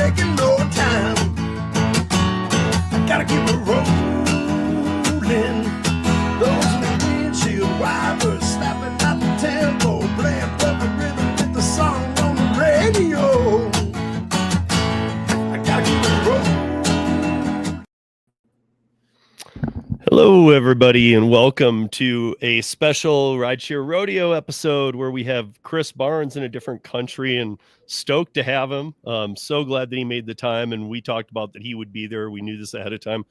taking no time. I gotta keep it rolling. Those in the windshield wipers snapping at the tempo, playing perfect rhythm with the song on the radio. I gotta keep it rolling. Hello, everybody, and welcome to a special Rideshare Rodeo episode where we have Chris Barnes in a different country, and stoked to have him. So glad that he made the time, and we talked about that he would be there. We knew this ahead of time.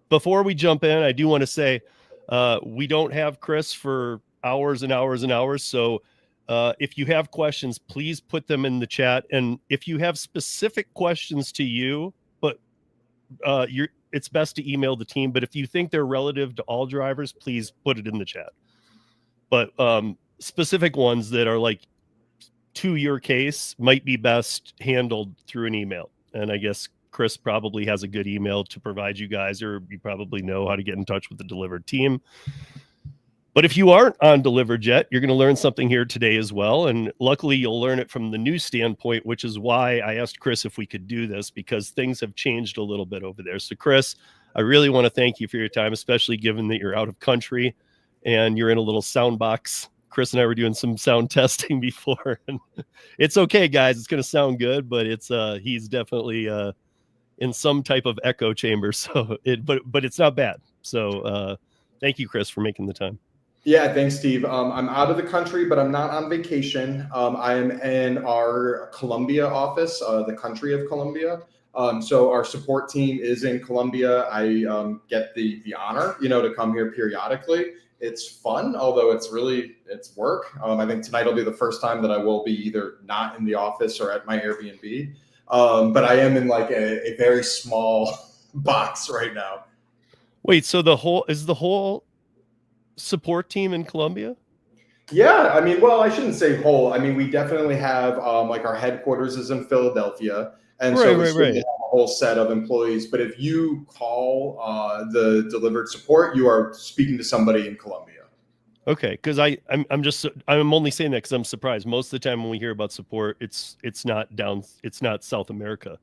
Before we jump in, I do want to say we don't have Chris for hours and hours and hours. So if you have questions, please put them in the chat. And if you have specific questions to you, but it's best to email the team. But if you think they're relative to all drivers, please put it in the chat. But specific ones that are like to your case might be best handled through an email. And I guess Chris probably has a good email to provide you guys, or you probably know how to get in touch with the Dlivrd team. But if you aren't on Dlivrd yet, you're going to learn something here today as well. And luckily, you'll learn it from the new standpoint, which is why I asked Chris if we could do this, because things have changed a little bit over there. So, Chris, I really want to thank you for your time, especially given that you're out of country and you're in a little sound box. Chris and I were doing some sound testing before. And it's okay, guys. It's going to sound good, but he's definitely in some type of echo chamber. So, but it's not bad. So, thank you, Chris, for making the time. Yeah, thanks, Steve. I'm out of the country, but I'm not on vacation. I am in our Colombia office, the country of Colombia. So our support team is in Colombia. I get the honor, to come here periodically. It's fun, although it's work. I think tonight will be the first time that I will be either not in the office or at my Airbnb. But I am in like a very small box right now. Wait, so the whole support team in Colombia? Yeah, I mean, well, I shouldn't say whole. I mean, we definitely have like our headquarters is in Philadelphia, and so we have a whole set of employees. But if you call the Dlivrd support, you are speaking to somebody in Colombia. Okay, because I'm only saying that because I'm surprised. Most of the time when we hear about support, it's not South America.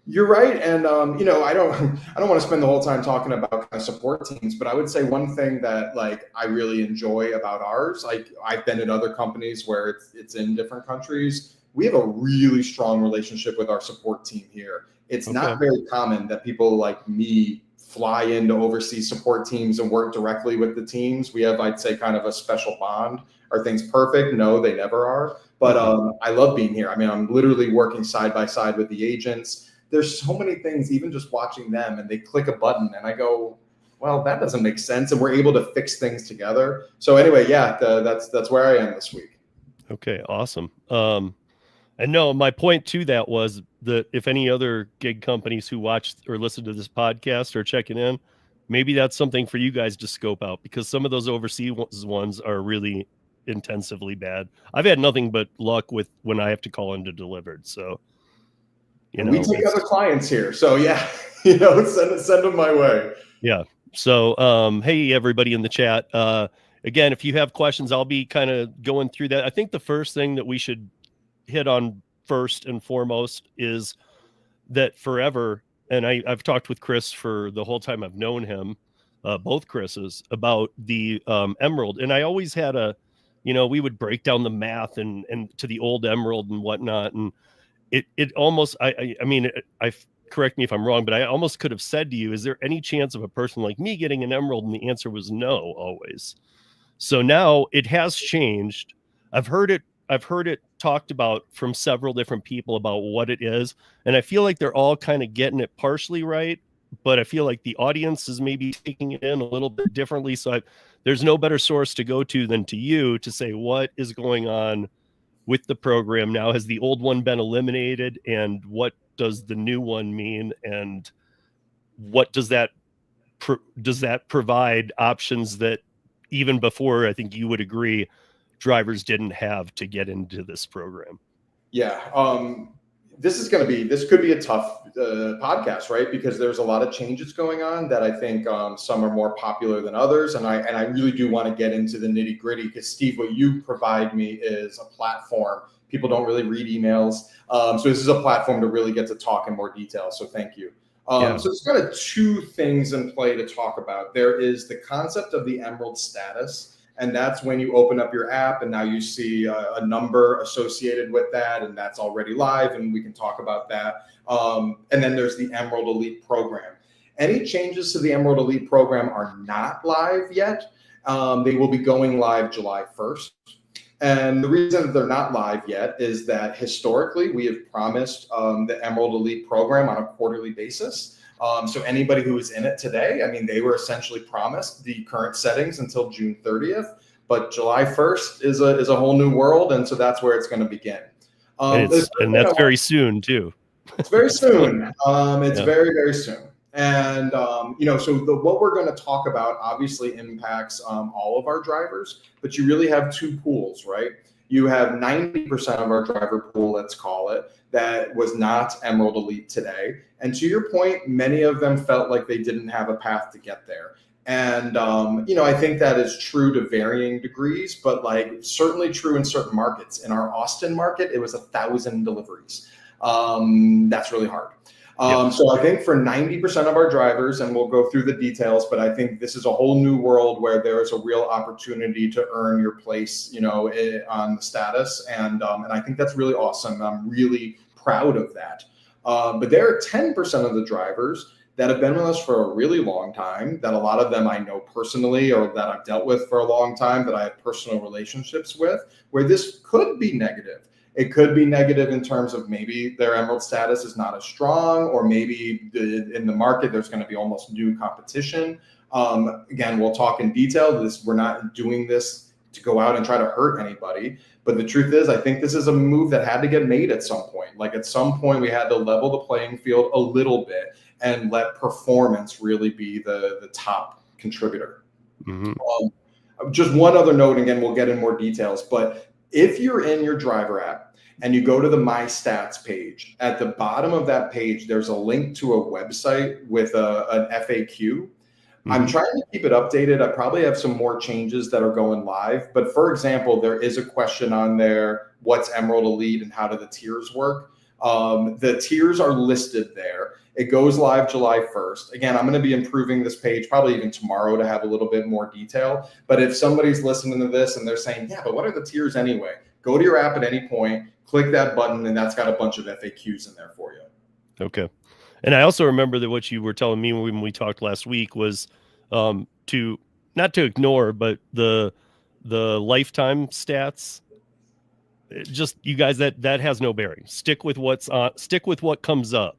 You're right, and I don't want to spend the whole time talking about kind of support teams, but I would say one thing that like I really enjoy about ours, like I've been at other companies where it's in different countries. We have a really strong relationship with our support team here. It's not very common that people like me fly in to oversee support teams and work directly with the teams. We have, I'd say, kind of a special bond. Are things perfect? No, they never are. But I love being here. I mean, I'm literally working side by side with the agents. There's so many things, even just watching them, and they click a button and I go, well, that doesn't make sense. And we're able to fix things together. So anyway, yeah, that's where I am this week. Okay, awesome. And no, my point to that was that if any other gig companies who watch or listen to this podcast are checking in, maybe that's something for you guys to scope out, because some of those overseas ones are really intensively bad. I've had nothing but luck with when I have to call into Dlivrd. So, we take other clients here. So yeah, send them my way. Yeah. So, hey, everybody in the chat. Again, if you have questions, I'll be kind of going through that. I think the first thing that we should hit on first and foremost is that forever, and I've talked with Chris for the whole time I've known him, both Chris's, about the Emerald. And I always had we would break down the math and to the old Emerald and whatnot. And it almost, I mean, correct me if I'm wrong, but I almost could have said to you, is there any chance of a person like me getting an Emerald? And the answer was no, always. So now it has changed. I've heard it talked about from several different people about what it is. And I feel like they're all kind of getting it partially right, but I feel like the audience is maybe taking it in a little bit differently. So there's no better source to go to than to you to say what is going on with the program now. Has the old one been eliminated, and what does the new one mean, and what does that provide options that even before, I think you would agree, drivers didn't have to get into this program? Yeah, this could be a tough podcast, right? Because there's a lot of changes going on that I think some are more popular than others. And I really do want to get into the nitty gritty because Steve, what you provide me is a platform. People don't really read emails. So this is a platform to really get to talk in more detail. So thank you. So there's kind of two things in play to talk about. There is the concept of the Emerald status. And that's when you open up your app and now you see a number associated with that, and that's already live, and we can talk about that. And then there's the Emerald Elite program. Any changes to the Emerald Elite program are not live yet. They will be going live July 1st. And the reason that they're not live yet is that historically we have promised the Emerald Elite program on a quarterly basis. So anybody who is in it today, I mean, they were essentially promised the current settings until June 30th, but July 1st is a whole new world. And so that's where it's going to begin. And that's very soon too. It's very soon. It's very, very soon. And, so what we're going to talk about obviously impacts all of our drivers, but you really have two pools, right? You have 90% of our driver pool, let's call it, that was not Emerald Elite today. And to your point, many of them felt like they didn't have a path to get there. And, I think that is true to varying degrees, but like certainly true in certain markets. In our Austin market, it was 1,000 deliveries. That's really hard. So I think for 90% of our drivers, and we'll go through the details, but I think this is a whole new world where there is a real opportunity to earn your place, on the status. And I think that's really awesome. I'm really proud of that. But there are 10% of the drivers that have been with us for a really long time, that a lot of them I know personally or that I've dealt with for a long time, that I have personal relationships with, where this could be negative. It could be negative in terms of maybe their Emerald status is not as strong, or maybe in the market there's going to be almost new competition. Again, we'll talk in detail. We're not doing this to go out and try to hurt anybody. But the truth is, I think this is a move that had to get made at some point. Like at some point, we had to level the playing field a little bit and let performance really be the top contributor. Mm-hmm. Just one other note, again, we'll get in more details, but if you're in your driver app and you go to the My Stats page, at the bottom of that page, there's a link to a website with an FAQ. Mm-hmm. I'm trying to keep it updated. I probably have some more changes that are going live. But for example, there is a question on there, what's Emerald Elite and how do the tiers work? The tiers are listed there. It goes live July 1st. Again, I'm going to be improving this page probably even tomorrow to have a little bit more detail. But if somebody's listening to this and they're saying, yeah, but what are the tiers anyway? Go to your app at any point, click that button, and that's got a bunch of FAQs in there for you. Okay. And I also remember that what you were telling me when we talked last week was to not to ignore, but the lifetime stats. Just you guys, that has no bearing. Stick with what's on. Stick with what comes up.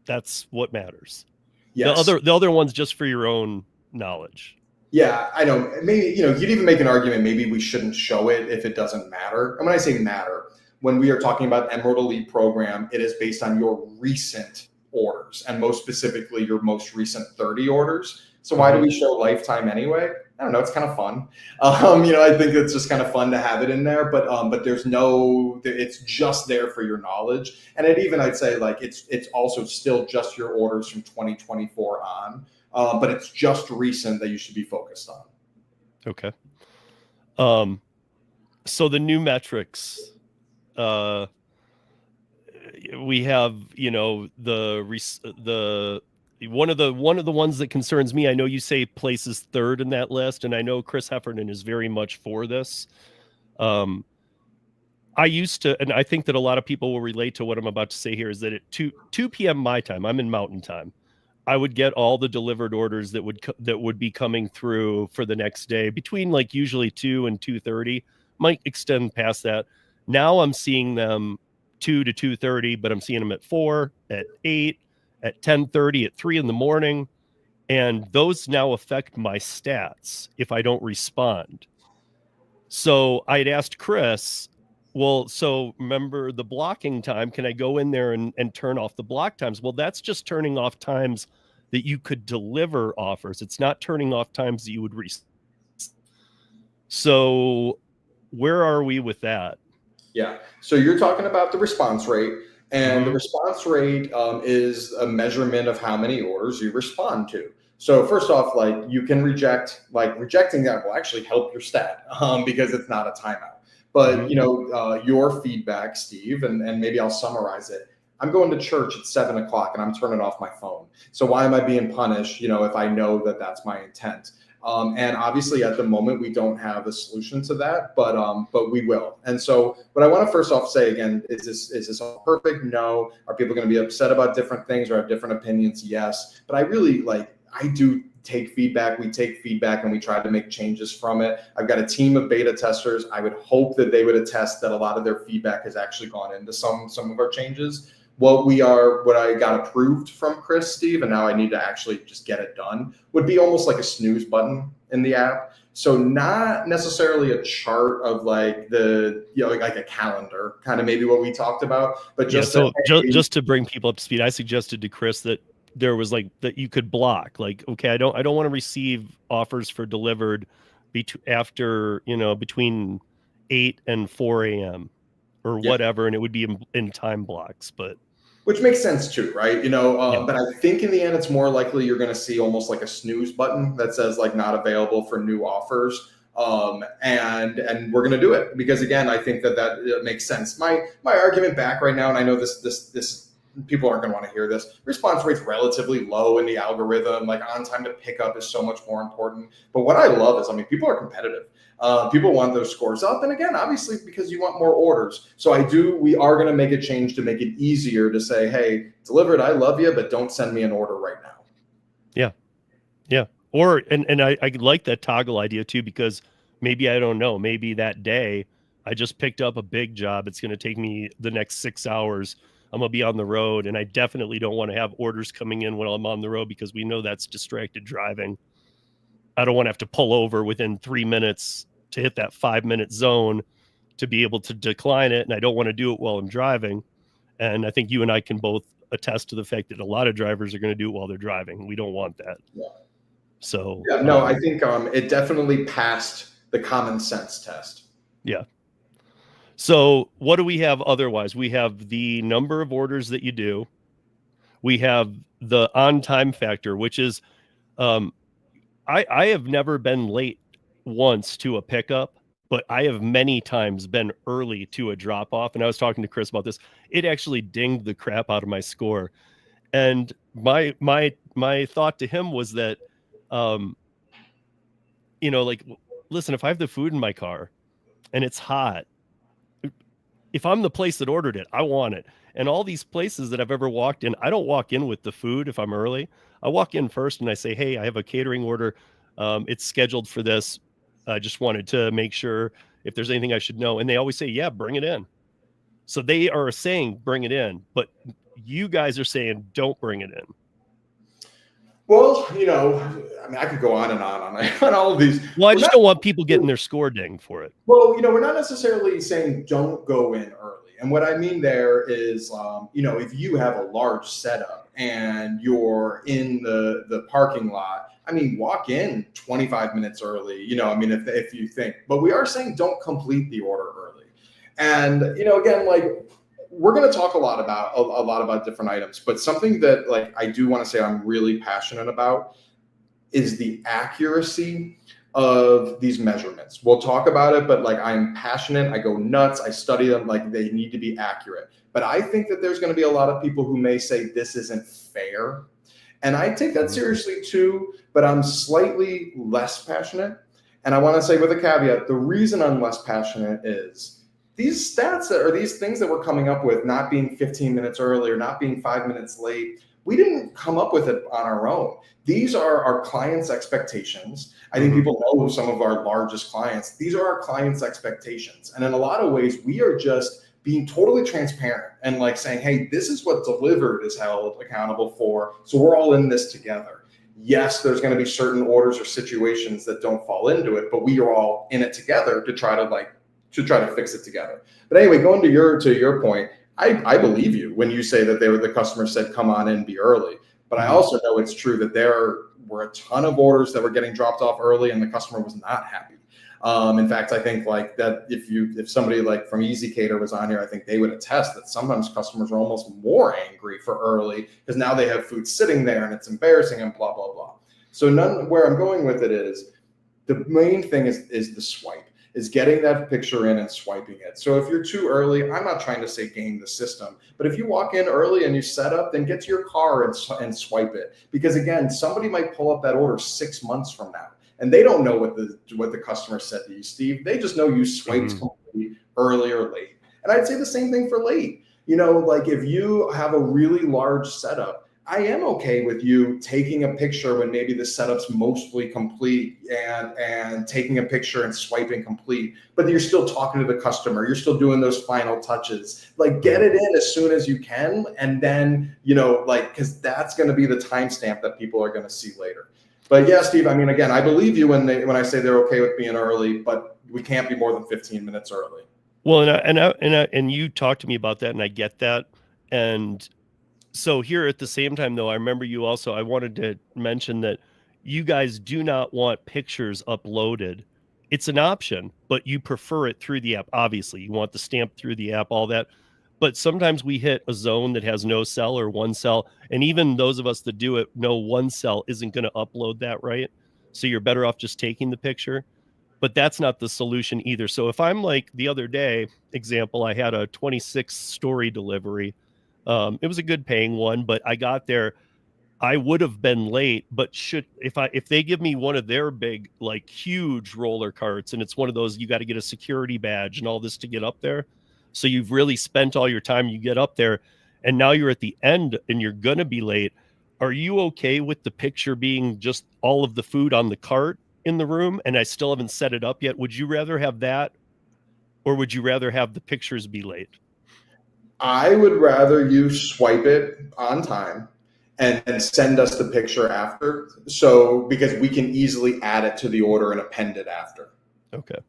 That's what matters. Yes. The other one's just for your own knowledge. Yeah, I know. Maybe, you'd even make an argument, maybe we shouldn't show it if it doesn't matter. And when I say matter, when we are talking about Emerald Elite program, it is based on your recent orders, and most specifically your most recent 30 orders. So why do we show lifetime anyway? I don't know. It's kind of fun. I think it's just kind of fun to have it in there, but it's just there for your knowledge. And I'd say like, it's also still just your orders from 2024 on, but it's just recent that you should be focused on. Okay. So the new metrics, we have, one of the ones that concerns me, I know you say places third in that list, and I know Chris Heffernan is very much for this. I used to, and I think that a lot of people will relate to what I'm about to say here, is that at 2 p.m. my time, I'm in Mountain Time, I would get all the delivered orders that would be coming through for the next day between like usually 2 and 2:30, might extend past that. Now I'm seeing them 2 to 2:30, but I'm seeing them at 4, at 8, at 10:30, at 3 in the morning. And those now affect my stats if I don't respond. So I'd asked Chris, well, so remember the blocking time, can I go in there and turn off the block times? Well, that's just turning off times that you could deliver offers. It's not turning off times that you would So where are we with that? Yeah. So you're talking about the response rate. And the response rate is a measurement of how many orders you respond to. So first off, like you can reject, like rejecting that will actually help your stat because it's not a timeout. But your feedback, Steve, and maybe I'll summarize it. I'm going to church at 7 o'clock and I'm turning off my phone. So why am I being punished? If I know that that's my intent. And obviously at the moment, we don't have a solution to that, but we will. And so what I want to first off say again, is this all perfect? No. Are people going to be upset about different things or have different opinions? Yes. But I do take feedback. We take feedback and we try to make changes from it. I've got a team of beta testers. I would hope that they would attest that a lot of their feedback has actually gone into some of our changes. What I got approved from Chris, Steve, and now I need to actually just get it done, would be almost like a snooze button in the app. So not necessarily a chart of like like a calendar, kind of maybe what we talked about, but just just to bring people up to speed, I suggested to Chris that there was like that you could block, like, okay, I don't want to receive offers for delivered after between 8 and 4 a.m. or whatever, and it would be in time blocks, but. Which makes sense too, right? But I think in the end, it's more likely you're going to see almost like a snooze button that says like not available for new offers. And we're going to do it because again, I think that makes sense. My argument back right now, and I know this people aren't going to want to hear this. Response rate's relatively low in the algorithm. Like on time to pick up is so much more important. But what I love is, people are competitive. People want those scores up. And again, obviously, because you want more orders. So we are going to make a change to make it easier to say, hey, Dlivrd, I love you, but don't send me an order right now. Yeah. Yeah. Or, and I like that toggle idea too, because maybe, I don't know, maybe that day I just picked up a big job. It's going to take me the next 6 hours. I'm going to be on the road, and I definitely don't want to have orders coming in when I'm on the road because we know that's distracted driving. I don't want to have to pull over within 3 minutes to hit that 5-minute zone to be able to decline it. And I don't want to do it while I'm driving. And I think you and I can both attest to the fact that a lot of drivers are going to do it while they're driving. We don't want that. Yeah. So I think it definitely passed the common sense test. Yeah. So what do we have otherwise? We have the number of orders that you do. We have the on-time factor, which is I have never been late once to a pickup, but I have many times been early to a drop-off. And I was talking to Chris about this. It actually dinged the crap out of my score. And my thought to him was that, like, listen, if I have the food in my car and it's hot, if I'm the place that ordered it, I want it. And all these places that I've ever walked in, I don't walk in with the food if I'm early. I walk in first and I say, hey, I have a catering order. It's scheduled for this. I just wanted to make sure if there's anything I should know. And they always say, yeah, bring it in. So they are saying, bring it in. But you guys are saying, don't bring it in. Well, I could go on and on all of these. Well, I just don't want people getting their score dinged for it. Well, we're not necessarily saying don't go in early. And what I mean there is, if you have a large setup and you're in the parking lot, walk in 25 minutes early, if you think. But we are saying don't complete the order early. And, again, like, we're going to talk a lot about different items, but something that like I do want to say I'm really passionate about is the accuracy of these measurements. We'll talk about it, but like I'm passionate. I go nuts. I study them. Like they need to be accurate. But I think that there's going to be a lot of people who may say this isn't fair. And I take that seriously too, but I'm slightly less passionate. And I want to say with a caveat, the reason I'm less passionate is these stats or these things that we're coming up with, not being 15 minutes early or not being 5 minutes late, we didn't come up with it on our own. These are our clients' expectations. I think people know some of our largest clients. These are our clients' expectations. And in a lot of ways, we are just being totally transparent and like saying, hey, this is what Dlivrd is held accountable for. So we're all in this together. Yes, there's going to be certain orders or situations that don't fall into it, but we are all in it together to try to fix it together. But anyway, going to your point, I believe you when you say that the customer said, come on in, be early. But I also know it's true that there were a ton of orders that were getting dropped off early and the customer was not happy. In fact, I think like that if somebody like from Easy Cater was on here, I think they would attest that sometimes customers are almost more angry for early because now they have food sitting there and it's embarrassing and blah, blah, blah. So where I'm going with it is the main thing is the swipe, is getting that picture in and swiping it. So if you're too early, I'm not trying to say game the system, but if you walk in early and you set up, then get to your car and swipe it. Because again, somebody might pull up that order 6 months from now and they don't know what the customer said to you, Steve. They just know you swiped complete early or late. And I'd say the same thing for late. You know, like if you have a really large setup, I am okay with you taking a picture when maybe the setup's mostly complete and taking a picture and swiping complete, but you're still talking to the customer. You're still doing those final touches. Like get it in as soon as you can. And then, you know, like, cause that's going to be the timestamp that people are going to see later. But yeah, Steve, I mean, again, I believe you when I say they're okay with being early, but we can't be more than 15 minutes early. Well, and you talked to me about that and I get that. And so here at the same time, though, I remember I wanted to mention that you guys do not want pictures uploaded. It's an option, but you prefer it through the app. Obviously, you want the stamp through the app, all that. But sometimes we hit a zone that has no cell or one cell. And even those of us that do it know one cell isn't going to upload that, right? So you're better off just taking the picture. But that's not the solution either. So if I'm like the other day, example, I had a 26-story delivery. It was a good paying one, but I got there. I would have been late, but if they give me one of their big, like huge roller carts, and it's one of those, you got to get a security badge and all this to get up there. So you've really spent all your time, you get up there and now you're at the end and you're going to be late. Are you okay with the picture being just all of the food on the cart in the room? And I still haven't set it up yet. Would you rather have that? Or would you rather have the pictures be late? I would rather you swipe it on time and send us the picture after. So, because we can easily add it to the order and append it after. Okay.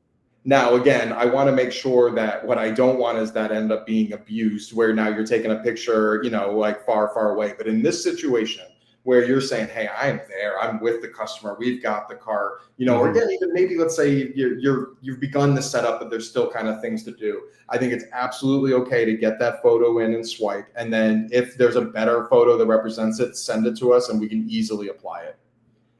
Now, again, I want to make sure that what I don't want is that end up being abused where now you're taking a picture, you know, like far, far away. But in this situation where you're saying, hey, I'm there, I'm with the customer, we've got the car, you know, or again, even maybe let's say you've begun the setup, but there's still kind of things to do. I think it's absolutely okay to get that photo in and swipe. And then if there's a better photo that represents it, send it to us and we can easily apply it.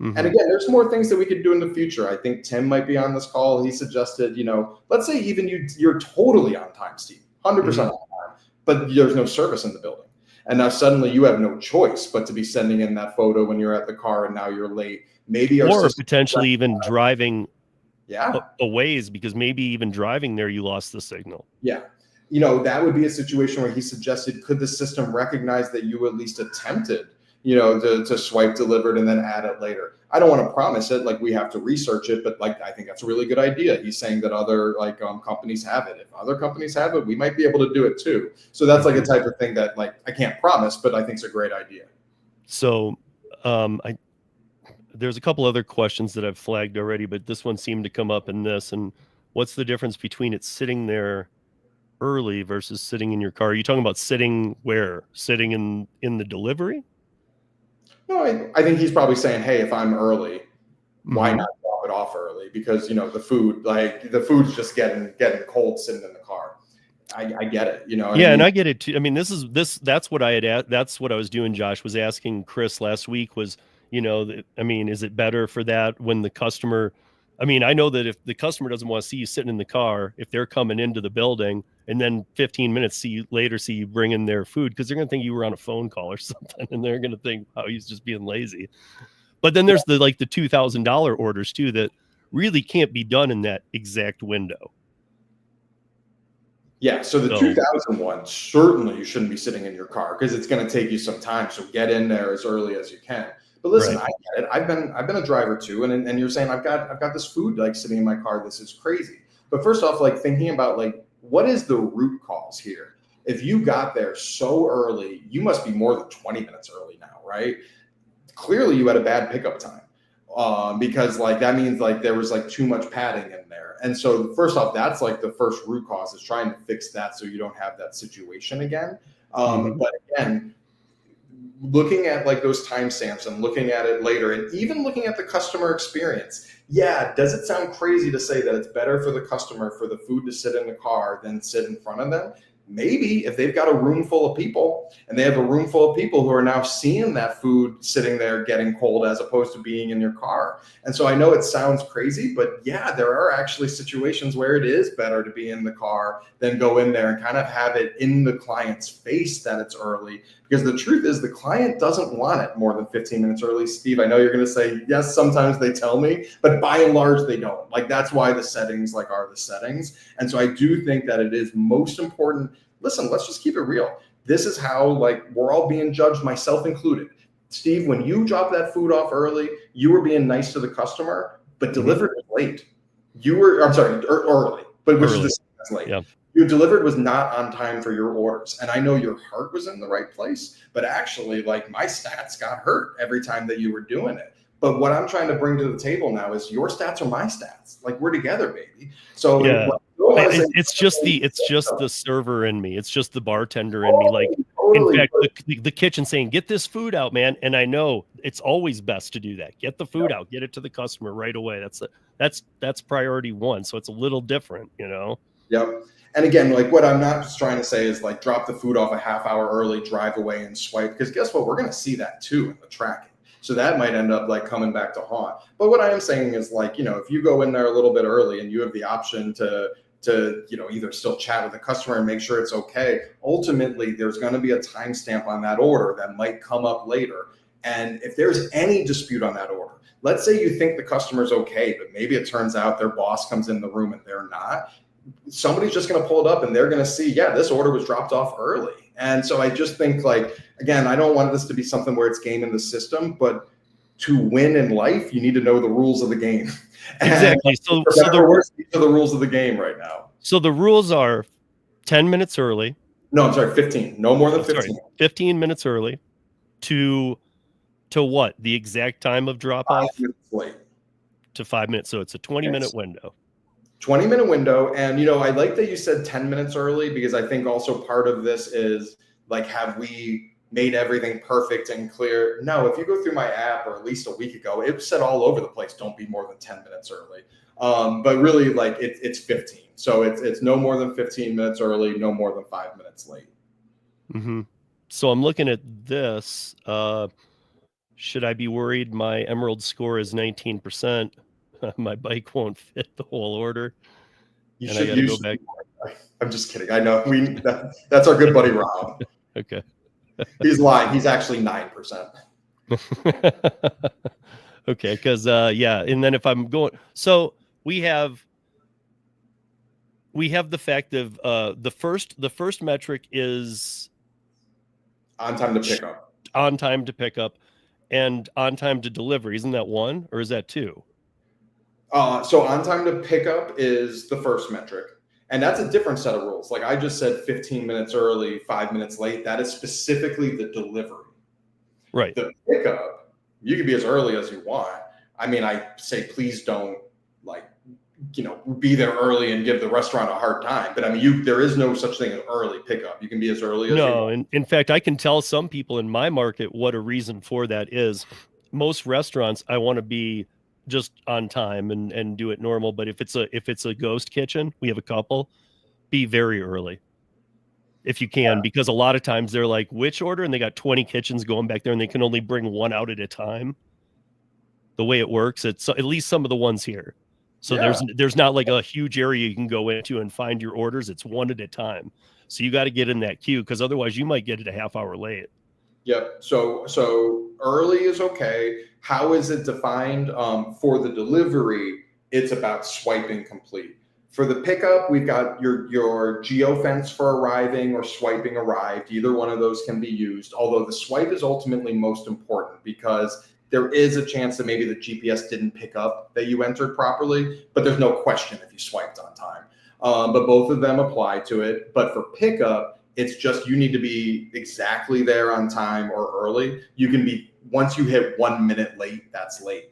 And again, there's more things that we could do in the future. I think Tim might be on this call. He suggested, you know, let's say even you're totally on time, Steve, 100% on time, but there's no service in the building. And now suddenly you have no choice but to be sending in that photo when you're at the car and now you're late. Maybe or potentially even driving a ways, because maybe even driving there, you lost the signal. Yeah. You know, that would be a situation where he suggested, could the system recognize that you at least attempted, you know, to swipe delivered and then add it later? I don't want to promise it, like we have to research it, but like, I think that's a really good idea. He's saying that other companies have it. If other companies have it, we might be able to do it too. So that's like a type of thing that like, I can't promise, but I think it's a great idea. So there's a couple other questions that I've flagged already, but this one seemed to come up in this. And what's the difference between it sitting there early versus sitting in your car? Are you talking about sitting where? Sitting in the delivery? No, I think he's probably saying, hey, if I'm early, why not drop it off early? Because, you know, the food's just getting cold sitting in the car. I get it, you know. Yeah, and I get it too. I mean, that's what I had. That's what I was doing. Josh was asking Chris last week was, you know, I mean, is it better for that when the customer? I mean, I know that if the customer doesn't want to see you sitting in the car, if they're coming into the building and then 15 minutes see you bring in their food, because they're going to think you were on a phone call or something, and they're going to think, oh, he's just being lazy. But then there's the $2,000 orders too that really can't be done in that exact window. Yeah, so the 2001, certainly you shouldn't be sitting in your car because it's going to take you some time. So get in there as early as you can. But listen, right. I get it. I've been a driver too, and you're saying I've got this food like sitting in my car. This is crazy. But first off, like thinking about like what is the root cause here? If you got there so early, you must be more than 20 minutes early now, right? Clearly, you had a bad pickup time because like that means like there was like too much padding in there. And so first off, that's like the first root cause is trying to fix that so you don't have that situation again. But again, looking at like those timestamps and looking at it later, and even looking at the customer experience. Yeah, does it sound crazy to say that it's better for the customer for the food to sit in the car than sit in front of them? Maybe if they've got a room full of people and they have a room full of people who are now seeing that food sitting there getting cold as opposed to being in your car. And so I know it sounds crazy, but yeah, there are actually situations where it is better to be in the car than go in there and kind of have it in the client's face that it's early. Because the truth is the client doesn't want it more than 15 minutes early. Steve, I know you're going to say, yes, sometimes they tell me, but by and large, they don't. Like that's why the settings like are the settings. And so I do think that it is most important. Listen, let's just keep it real. This is how like we're all being judged, myself included. Steve, when you drop that food off early, you were being nice to the customer, but Dlivrd was late. You were, I'm sorry, early, but which is the same as late. Yeah. Your Dlivrd was not on time for your orders. And I know your heart was in the right place, but actually like my stats got hurt every time that you were doing it. But what I'm trying to bring to the table now is your stats are my stats. Like we're together, baby. So yeah, it's just the server in me. It's just the bartender in me. Like totally. in fact, the kitchen saying, get this food out, man. And I know it's always best to do that. Get the food out, get it to the customer right away. That's priority one. So it's a little different, you know? Yep. And again, like what I'm not just trying to say is like drop the food off a half hour early, drive away and swipe. Because guess what? We're going to see that too in the tracking. So that might end up like coming back to haunt. But what I am saying is like, you know, if you go in there a little bit early and you have the option to you know, either still chat with the customer and make sure it's okay, ultimately there's going to be a timestamp on that order that might come up later. And if there's any dispute on that order, let's say you think the customer's okay, but maybe it turns out their boss comes in the room and they're not, somebody's just going to pull it up and they're going to see, yeah, this order was dropped off early. And so I just think like, again, I don't want this to be something where it's game in the system, but to win in life, you need to know the rules of the game. Exactly. So these are the rules of the game right now. So the rules are 10 minutes early. No, I'm sorry, 15. No more than 15. Sorry, 15 minutes early to what? The exact time of drop off? 5 minutes late. To 5 minutes. So it's a 20-minute window. 20-minute window. And, you know, I like that you said 10 minutes early because I think also part of this is like, have we made everything perfect and clear? No, if you go through my app or at least a week ago, it said all over the place, don't be more than 10 minutes early. But really like it's 15. So it's no more than 15 minutes early, no more than 5 minutes late. Mm-hmm. So I'm looking at this. Should I be worried? My Emerald score is 19%. My bike won't fit the whole order. You and should I gotta go back. I'm just kidding. I know that's our good buddy Rob. Okay. He's lying. He's actually 9%. Okay, because yeah, and then if I'm going, so we have the fact of the first metric is on time to pick up. On time to pick up, and on time to deliver. Isn't that one or is that two? So on time to pick up is the first metric. And that's a different set of rules. Like I just said 15 minutes early, 5 minutes late. That is specifically the delivery. Right. The pickup, you can be as early as you want. I mean, I say, please don't like, you know, be there early and give the restaurant a hard time. But I mean, there is no such thing as early pickup. You can be as early as you want. No, in fact, I can tell some people in my market what a reason for that is. Most restaurants, I want to be just on time and do it normal. But if it's a ghost kitchen, we have a couple, be very early if you can, because a lot of times they're like, which order? And they got 20 kitchens going back there and they can only bring one out at a time. The way it works, it's at least some of the ones here. So there's not like a huge area you can go into and find your orders. It's one at a time. So you got to get in that queue because otherwise you might get it a half hour late. Yep. So early is okay. How is it defined? For the delivery, it's about swiping complete. For the pickup, we've got your geofence for arriving or swiping arrived. Either one of those can be used, although the swipe is ultimately most important because there is a chance that maybe the GPS didn't pick up that you entered properly, but there's no question if you swiped on time. But both of them apply to it. But for pickup, it's just you need to be exactly there on time or early. You can be, once you hit 1 minute late, that's late.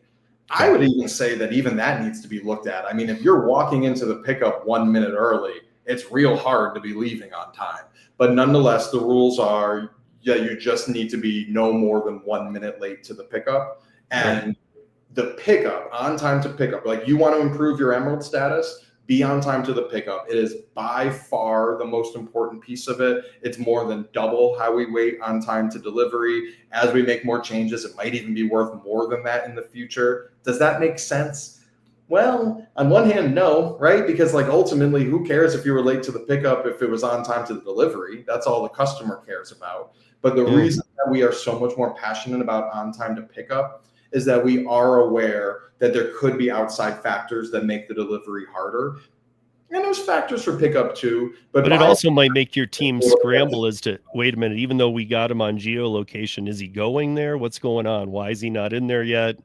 I would even say that even that needs to be looked at. I mean, if you're walking into the pickup 1 minute early, it's real hard to be leaving on time. But nonetheless, the rules are you just need to be no more than 1 minute late to the pickup. And the pickup, on time to pickup, like you want to improve your Emerald status, be on time to the pickup. It is by far the most important piece of it. It's more than double how we wait on time to delivery. As we make more changes, it might even be worth more than that in the future. Does that make sense? Well, on one hand, no, right? Because like ultimately, who cares if you were late to the pickup if it was on time to the delivery? That's all the customer cares about. But the reason that we are so much more passionate about on time to pickup is that we are aware that there could be outside factors that make the delivery harder. And there's factors for pickup too. But it also might make your team scramble as to, wait a minute, even though we got him on geolocation, is he going there? What's going on? Why is he not in there yet?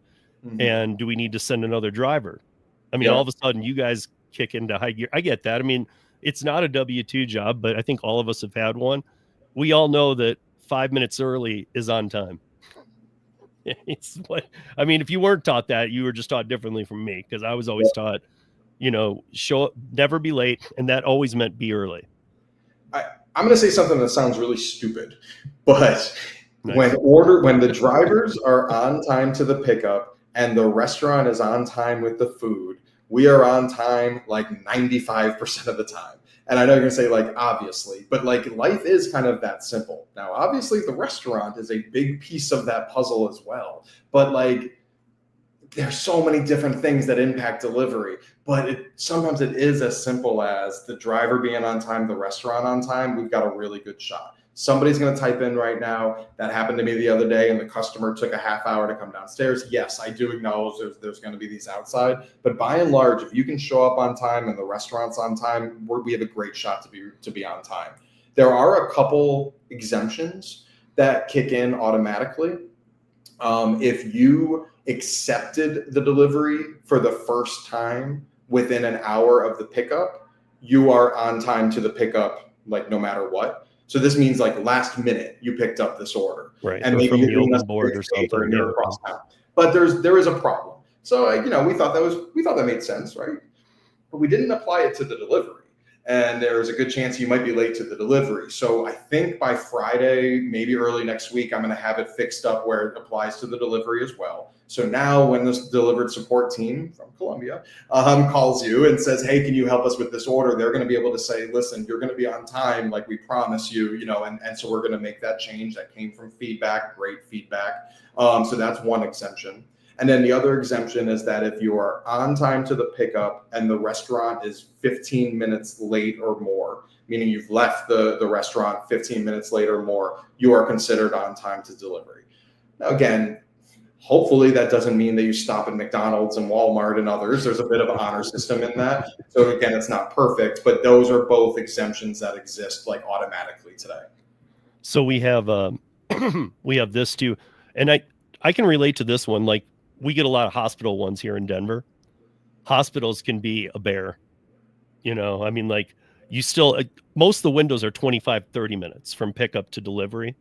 And do we need to send another driver? I mean, all of a sudden you guys kick into high gear. I get that. I mean, it's not a W-2 job, but I think all of us have had one. We all know that 5 minutes early is on time. It's what I mean. If you weren't taught that, you were just taught differently from me, because I was always taught, show up, never be late, and that always meant be early. I'm going to say something that sounds really stupid, but when the drivers are on time to the pickup and the restaurant is on time with the food, we are on time like 95% of the time. And I know you're going to say, like, obviously, but like life is kind of that simple. Now, obviously, the restaurant is a big piece of that puzzle as well. But like, there's so many different things that impact delivery. But sometimes it is as simple as the driver being on time, the restaurant on time. We've got a really good shot. Somebody's going to type in right now, that happened to me the other day, and the customer took a half hour to come downstairs. Yes, I do acknowledge there's going to be these outside, but by and large, if you can show up on time and the restaurant's on time, we have a great shot to be on time. There are a couple exemptions that kick in automatically. If you accepted the delivery for the first time within an hour of the pickup, you are on time to the pickup, like no matter what. So this means like last minute you picked up this order, right? And or maybe from you're the doing open board or something. You're across town. But there is a problem. So we thought that made sense, right? But we didn't apply it to the delivery. And there's a good chance you might be late to the delivery. So I think by Friday, maybe early next week, I'm going to have it fixed up where it applies to the delivery as well. So now when this Dlivrd support team from Colombia calls you and says, hey, can you help us with this order? They're going to be able to say, listen, you're going to be on time like we promise you, and so we're going to make that change. That came from feedback, great feedback. So that's one exemption. And then the other exemption is that if you are on time to the pickup and the restaurant is 15 minutes late or more, meaning you've left the restaurant 15 minutes late or more, you are considered on time to delivery. Now, again, hopefully that doesn't mean that you stop at McDonald's and Walmart and others. There's a bit of an honor system in that. So again, it's not perfect, but those are both exemptions that exist like automatically today. So we have we have this too. And I can relate to this one. Like, we get a lot of hospital ones here in Denver. Hospitals can be a bear. I mean, like, you still, most of the windows are 25, 30 minutes from pickup to delivery.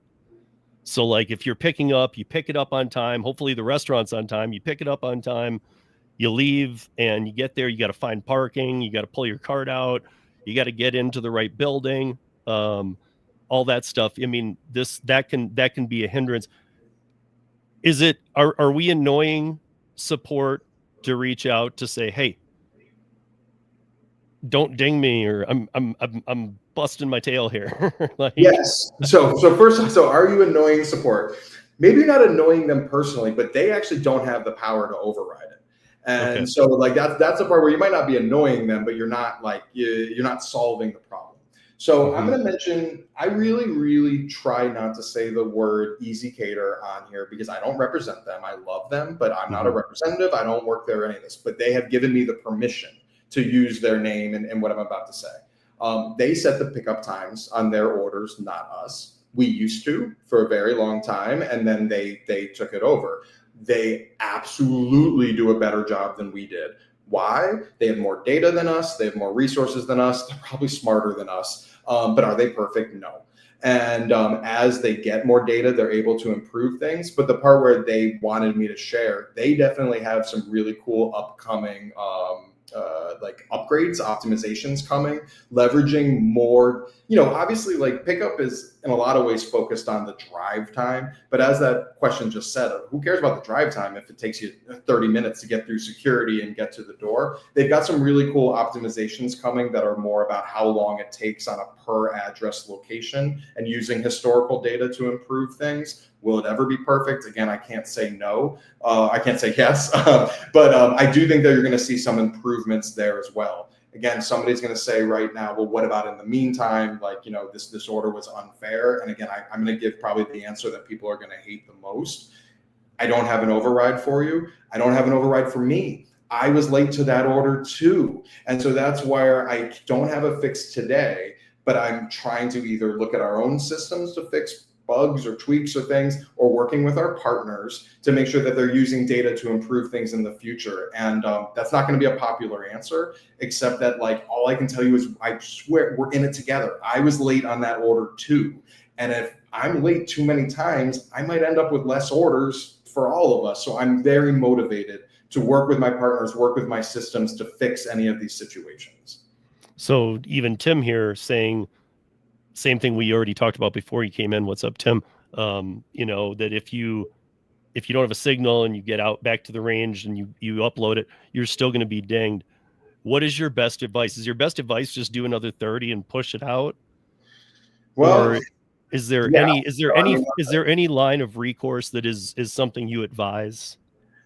So like, if you're picking up, you pick it up on time. Hopefully the restaurant's on time. You pick it up on time, you leave, and you get there. You got to find parking. You got to pull your cart out. You got to get into the right building. All that stuff. I mean, that can be a hindrance. Are we annoying support to reach out to say, hey, don't ding me, or I'm busting my tail here? Like, yes. So are you annoying support? Maybe you're not annoying them personally, but they actually don't have the power to override it. And so like that's the part where you might not be annoying them, but you're not like you're not solving the problem. So I'm going to mention, I really, really try not to say the word Easy Cater on here because I don't represent them. I love them, but I'm not a representative. I don't work there or any of this, but they have given me the permission to use their name and what I'm about to say. They set the pickup times on their orders, not us. We used to for a very long time, and then they took it over. They absolutely do a better job than we did. Why? They have more data than us. They have more resources than us. They're probably smarter than us. But are they perfect? No. And as they get more data, they're able to improve things. But the part where they wanted me to share, they definitely have some really cool upcoming like upgrades, optimizations coming, leveraging more, obviously like pickup is in a lot of ways focused on the drive time. But as that question just said, who cares about the drive time if it takes you 30 minutes to get through security and get to the door? They've got some really cool optimizations coming that are more about how long it takes on a per address location and using historical data to improve things. Will it ever be perfect? Again, I can't say no. I can't say yes, but I do think that you're going to see some improvements there as well. Again, somebody's going to say right now, well, what about in the meantime? Like, this order was unfair. And again, I'm going to give probably the answer that people are going to hate the most. I don't have an override for you. I don't have an override for me. I was late to that order too. And so that's where I don't have a fix today, but I'm trying to either look at our own systems to fix bugs or tweaks or things, or working with our partners to make sure that they're using data to improve things in the future. And that's not going to be a popular answer, except that like all I can tell you is I swear we're in it together. I was late on that order too. And if I'm late too many times, I might end up with less orders for all of us. So I'm very motivated to work with my partners, work with my systems to fix any of these situations. So even Tim here saying, same thing we already talked about before you came in. What's up, Tim? That if you don't have a signal and you get out back to the range and you upload it, you're still going to be dinged. What is your best advice? Is your best advice just do another 30 and push it out? Well, or is there any line of recourse that is something you advise?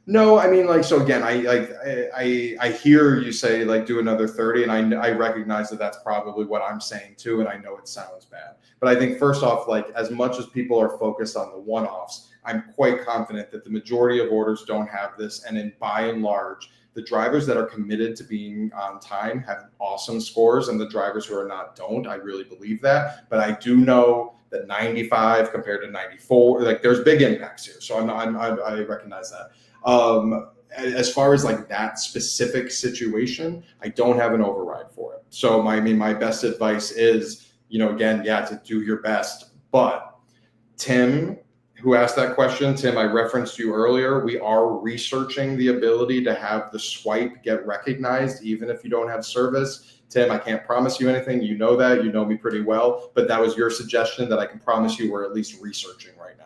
No, I mean, like, so again, I hear you say like do another 30, and I recognize that that's probably what I'm saying too, and I know it sounds bad. But I think first off, like as much as people are focused on the one-offs, I'm quite confident that the majority of orders don't have this, and by and large, the drivers that are committed to being on time have awesome scores, and the drivers who are not don't. I really believe that, but I do know that 95 compared to 94, like there's big impacts here. So I recognize that. As far as like that specific situation, I don't have an override for it. So my best advice is, again, to do your best. But Tim, who asked that question, Tim, I referenced you earlier. We are researching the ability to have the swipe get recognized, even if you don't have service. Tim, I can't promise you anything. You know that. You know me pretty well. But that was your suggestion that I can promise you we're at least researching right now.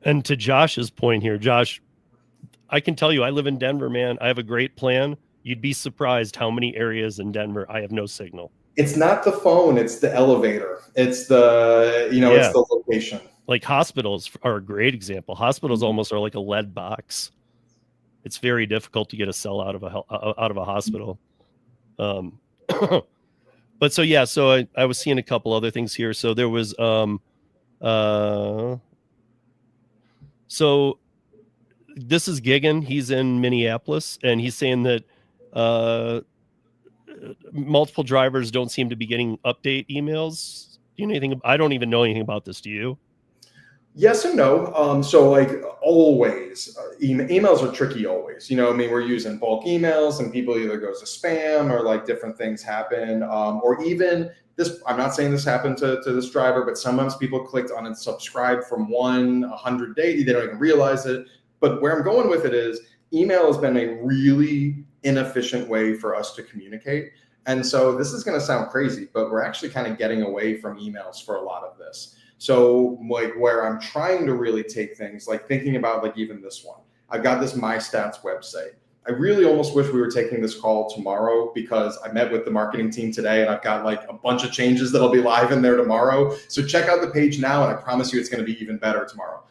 And to Josh's point here, Josh, I can tell you, I live in Denver, man. I have a great plan. You'd be surprised how many areas in Denver I have no signal. It's not the phone, it's the elevator. It's the, it's the location. Like hospitals are a great example. Hospitals almost are like a lead box. It's very difficult to get a cell out of a hospital. But so I was seeing a couple other things here. So there was so this is Gigan. He's in Minneapolis, and he's saying that multiple drivers don't seem to be getting update emails. Do you know anything? I don't even know anything about this. Do you? Yes and no. So like always, emails are tricky always. We're using bulk emails, and people either goes to spam or like different things happen. Or even this, I'm not saying this happened to this driver, but sometimes people clicked on unsubscribe from 100 days. They don't even realize it. But where I'm going with it is email has been a really inefficient way for us to communicate. And so this is going to sound crazy, but we're actually kind of getting away from emails for a lot of this. So like where I'm trying to really take things, like thinking about like even this one, I've got this My Stats website. I really almost wish we were taking this call tomorrow, because I met with the marketing team today and I've got like a bunch of changes that'll be live in there tomorrow. So check out the page now, and I promise you it's going to be even better tomorrow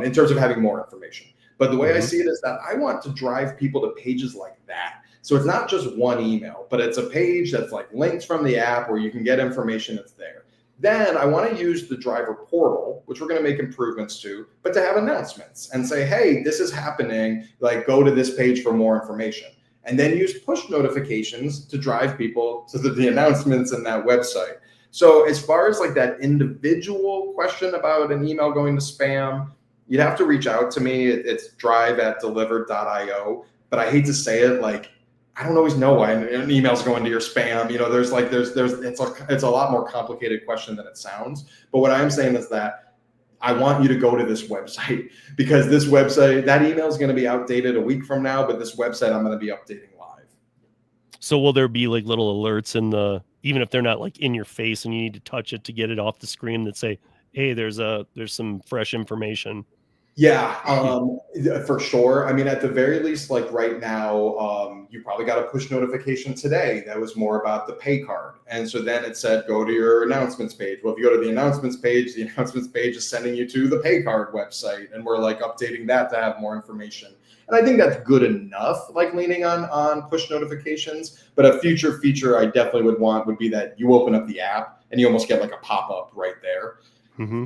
in terms of having more information. But the way I see it is that I want to drive people to pages like that. So it's not just one email, but it's a page that's like linked from the app where you can get information that's there. Then I want to use the driver portal, which we're going to make improvements to, but to have announcements and say, hey, this is happening, like go to this page for more information. And then use push notifications to drive people to the announcements in that website. So as far as like that individual question about an email going to spam, you'd have to reach out to me. It's drive@dlivrd.io, but I hate to say it, like, I don't always know why an email's going to your spam. It's a lot more complicated question than it sounds. But what I'm saying is that I want you to go to this website because this website, that email is going to be outdated a week from now, but this website I'm going to be updating live. So will there be like little alerts in the, even if they're not like in your face and you need to touch it to get it off the screen that say, hey, there's some fresh information? Yeah, for sure. I mean, at the very least, like right now, you probably got a push notification today that was more about the pay card. And so then it said, go to your announcements page. Well, if you go to the announcements page is sending you to the pay card website. And we're like updating that to have more information. And I think that's good enough, like leaning on push notifications. But a future feature I definitely would want would be that you open up the app and you almost get like a pop-up right there. Mm-hmm.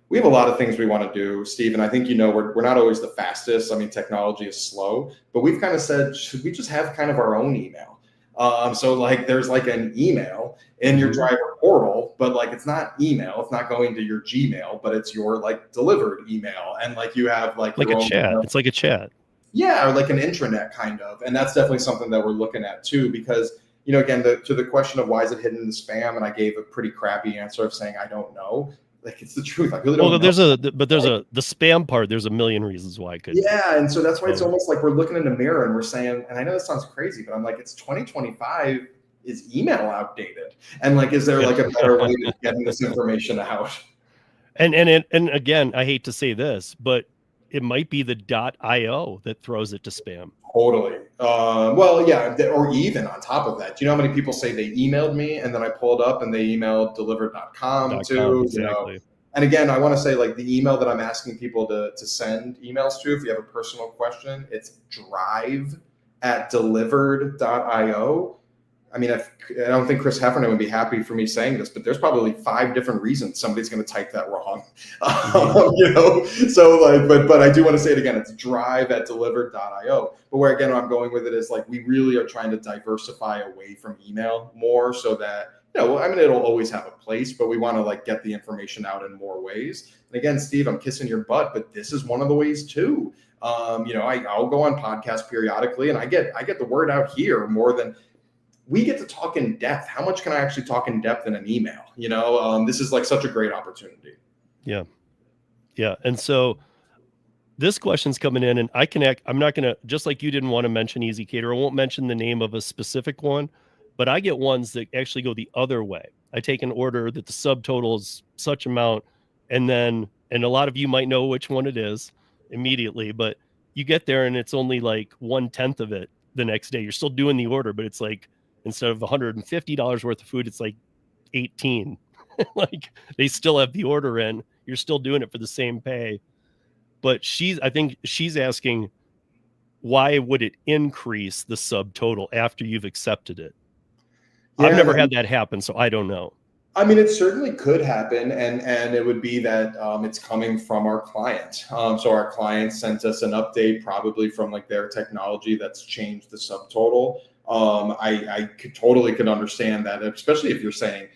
We have a lot of things we want to do, Steve, and I think, we're not always the fastest. I mean, technology is slow, but we've kind of said, should we just have kind of our own email? So like there's like an email in your driver portal, but like it's not email. It's not going to your Gmail, but it's your like Dlivrd email. And like you have like a chat. It's like a chat. Yeah, or like an intranet kind of. And that's definitely something that we're looking at too, because, again, to the question of why is it hidden in the spam? And I gave a pretty crappy answer of saying, I don't know. Like, it's the truth. I really don't know. There's the spam part. There's a million reasons why I could. Yeah. And so that's why it's almost like we're looking in the mirror and we're saying, and I know this sounds crazy, but I'm like, it's 2025. Is email outdated? And like, is there like a better way of getting this information out? And again, I hate to say this, but it might be the .io that throws it to spam. Totally. Well, yeah, or even on top of that, do you know how many people say they emailed me and then I pulled up and they emailed Dlivrd.com too? Exactly. And again, I want to say like the email that I'm asking people to send emails to, if you have a personal question, it's drive@dlivrd.io. I mean, I don't think Chris Heffernan would be happy for me saying this, but there's probably 5 different reasons somebody's going to type that wrong. So like, but I do want to say it again. It's drive@dlivrd.io. But where again I'm going with it is like we really are trying to diversify away from email more, so that I mean it'll always have a place, but we want to like get the information out in more ways. And again, Steve, I'm kissing your butt, but this is one of the ways too. I'll go on podcasts periodically, and I get the word out here more than. We get to talk in depth. How much can I actually talk in depth in an email? This is like such a great opportunity. Yeah. Yeah. And so this question's coming in and I'm not going to, just like you didn't want to mention Easy Cater, I won't mention the name of a specific one, but I get ones that actually go the other way. I take an order that the subtotal is such amount. And a lot of you might know which one it is immediately, but you get there and it's only like 1/10 of it the next day. You're still doing the order, but it's like, instead of $150 worth of food, it's like 18. Like they still have the order in. You're still doing it for the same pay. But I think she's asking, why would it increase the subtotal after you've accepted it? Yeah, I've never had that happen, so I don't know. I mean, it certainly could happen, and it would be that it's coming from our client. So our client sent us an update, probably from like their technology that's changed the subtotal. I could understand that, especially if you're saying,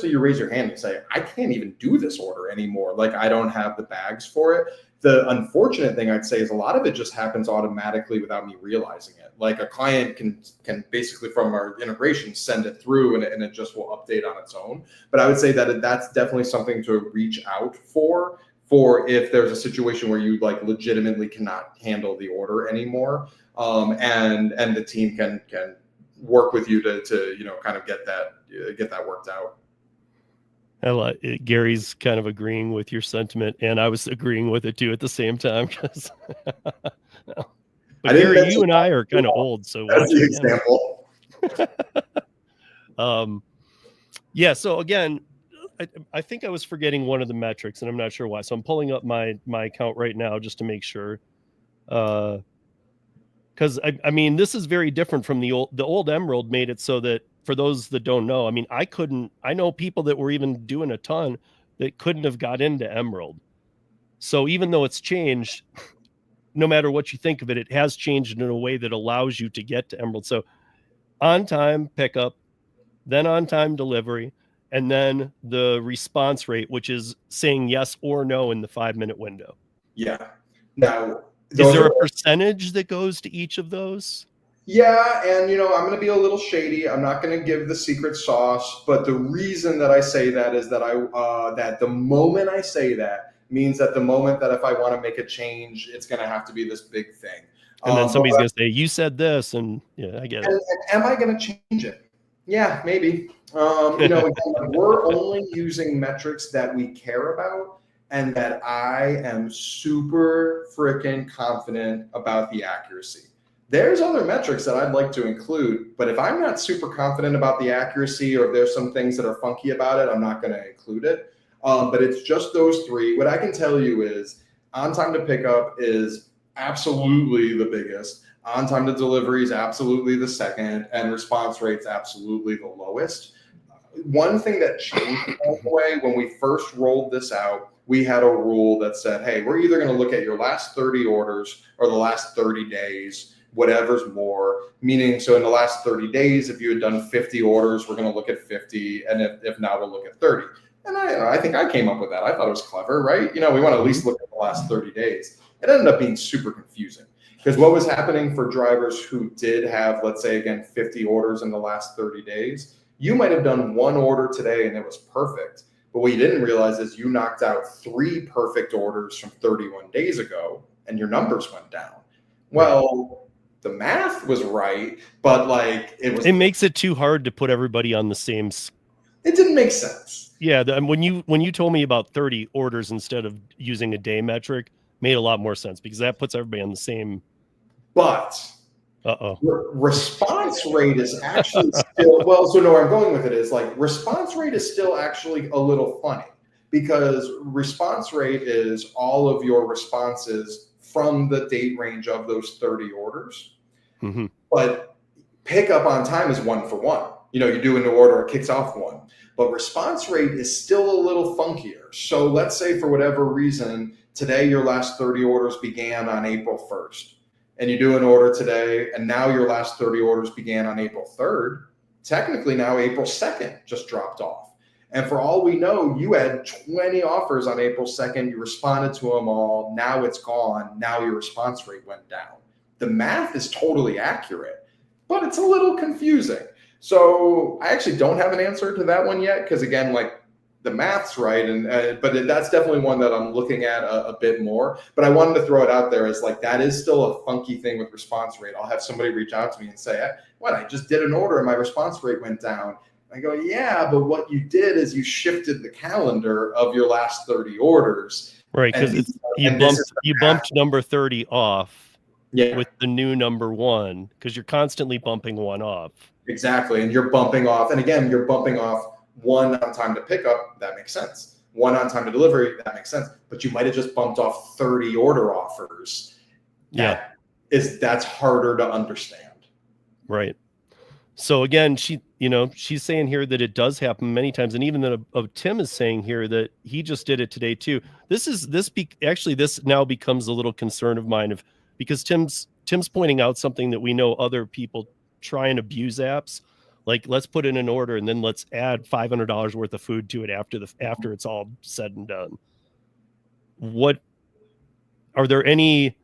you raise your hand and say, I can't even do this order anymore. Like I don't have the bags for it. The unfortunate thing I'd say is a lot of it just happens automatically without me realizing it. Like a client can basically from our integration send it through and it just will update on its own. But I would say that that's definitely something to reach out for if there's a situation where you like legitimately cannot handle the order anymore. And the team can work with you to kind of get that worked out. Gary's kind of agreeing with your sentiment, and I was agreeing with it too at the same time. Because, but Gary, you and I are kind of old, so that's the example. Yeah. So again, I think I was forgetting one of the metrics, and I'm not sure why. So I'm pulling up my account right now just to make sure. Because I mean, this is very different from the old Emerald made it so that, for those that don't know, I mean, I know people that were even doing a ton that couldn't have got into Emerald. So even though it's changed, no matter what you think of it, it has changed in a way that allows you to get to Emerald. So on time pickup, then on time delivery, and then the response rate, which is saying yes or no in the 5-minute window. Yeah. Now, is there a percentage that goes to each of those? Yeah, and I'm going to be a little shady. I'm not going to give the secret sauce, but the reason that I say that is that that the moment I say that, means that the moment that if I want to make a change, it's going to have to be this big thing. And then somebody's going to say, you said this, and yeah, I get it. And am I going to change it? Yeah, maybe. Again, we're only using metrics that we care about and that I am super freaking confident about the accuracy. There's other metrics that I'd like to include, but if I'm not super confident about the accuracy, or if there's some things that are funky about it, I'm not going to include it. But it's just those three. What I can tell you is on time to pickup is absolutely the biggest. On time to delivery is absolutely the second, and response rate's absolutely the lowest. One thing that changed along the way, when we first rolled this out, we had a rule that said, hey, we're either going to look at your last 30 orders or the last 30 days, whatever's more. Meaning, so in the last 30 days, if you had done 50 orders, we're going to look at 50, and if not, we'll look at 30. And I think I came up with that. I thought it was clever, right? We want to at least look at the last 30 days. It ended up being super confusing. Because what was happening for drivers who did have, let's say, again, 50 orders in the last 30 days, you might have done one order today and it was perfect. But what you didn't realize is you knocked out 3 perfect orders from 31 days ago and your numbers went down. Well, the math was right, but it makes it too hard to put everybody on the same. It didn't make sense. Yeah. When you told me about 30 orders instead of using a day metric, made a lot more sense, because that puts everybody on the same. But response rate is actually still, where I'm going with it is response rate is still actually a little funny, because response rate is all of your responses from the date range of those 30 orders. Mm-hmm. But pickup on time is 1 for 1. You do a new order, it kicks off 1. But response rate is still a little funkier. So let's say for whatever reason, today your last 30 orders began on April 1st. And you do an order today, and now your last 30 orders began on April 3rd. Technically now April 2nd just dropped off. And for all we know, you had 20 offers on April 2nd. You responded to them all. Now it's gone. Now your response rate went down. The math is totally accurate, but it's a little confusing. So I actually don't have an answer to that one yet, because again, the math's right, but that's definitely one that I'm looking at a bit more. But I wanted to throw it out there as that is still a funky thing with response rate. I'll have somebody reach out to me and say, "What? I just did an order and my response rate went down." I go, "Yeah, but what you did is you shifted the calendar of your last 30 orders." Right, because you bumped number 30 off with the new number 1, because you're constantly bumping 1 off. Exactly, and you're bumping off, and again, you're bumping off 1 on time to pickup. That makes sense. 1 on time to delivery. That makes sense. But you might have just bumped off 30 order offers. That's harder to understand. Right. So again, she's saying here that it does happen many times, and even that Tim is saying here that he just did it today too. This now becomes a little concern of mine, because Tim's pointing out something that we know other people try and abuse apps. Let's put in an order and then let's add $500 worth of food to it after it's all said and done. Is there anything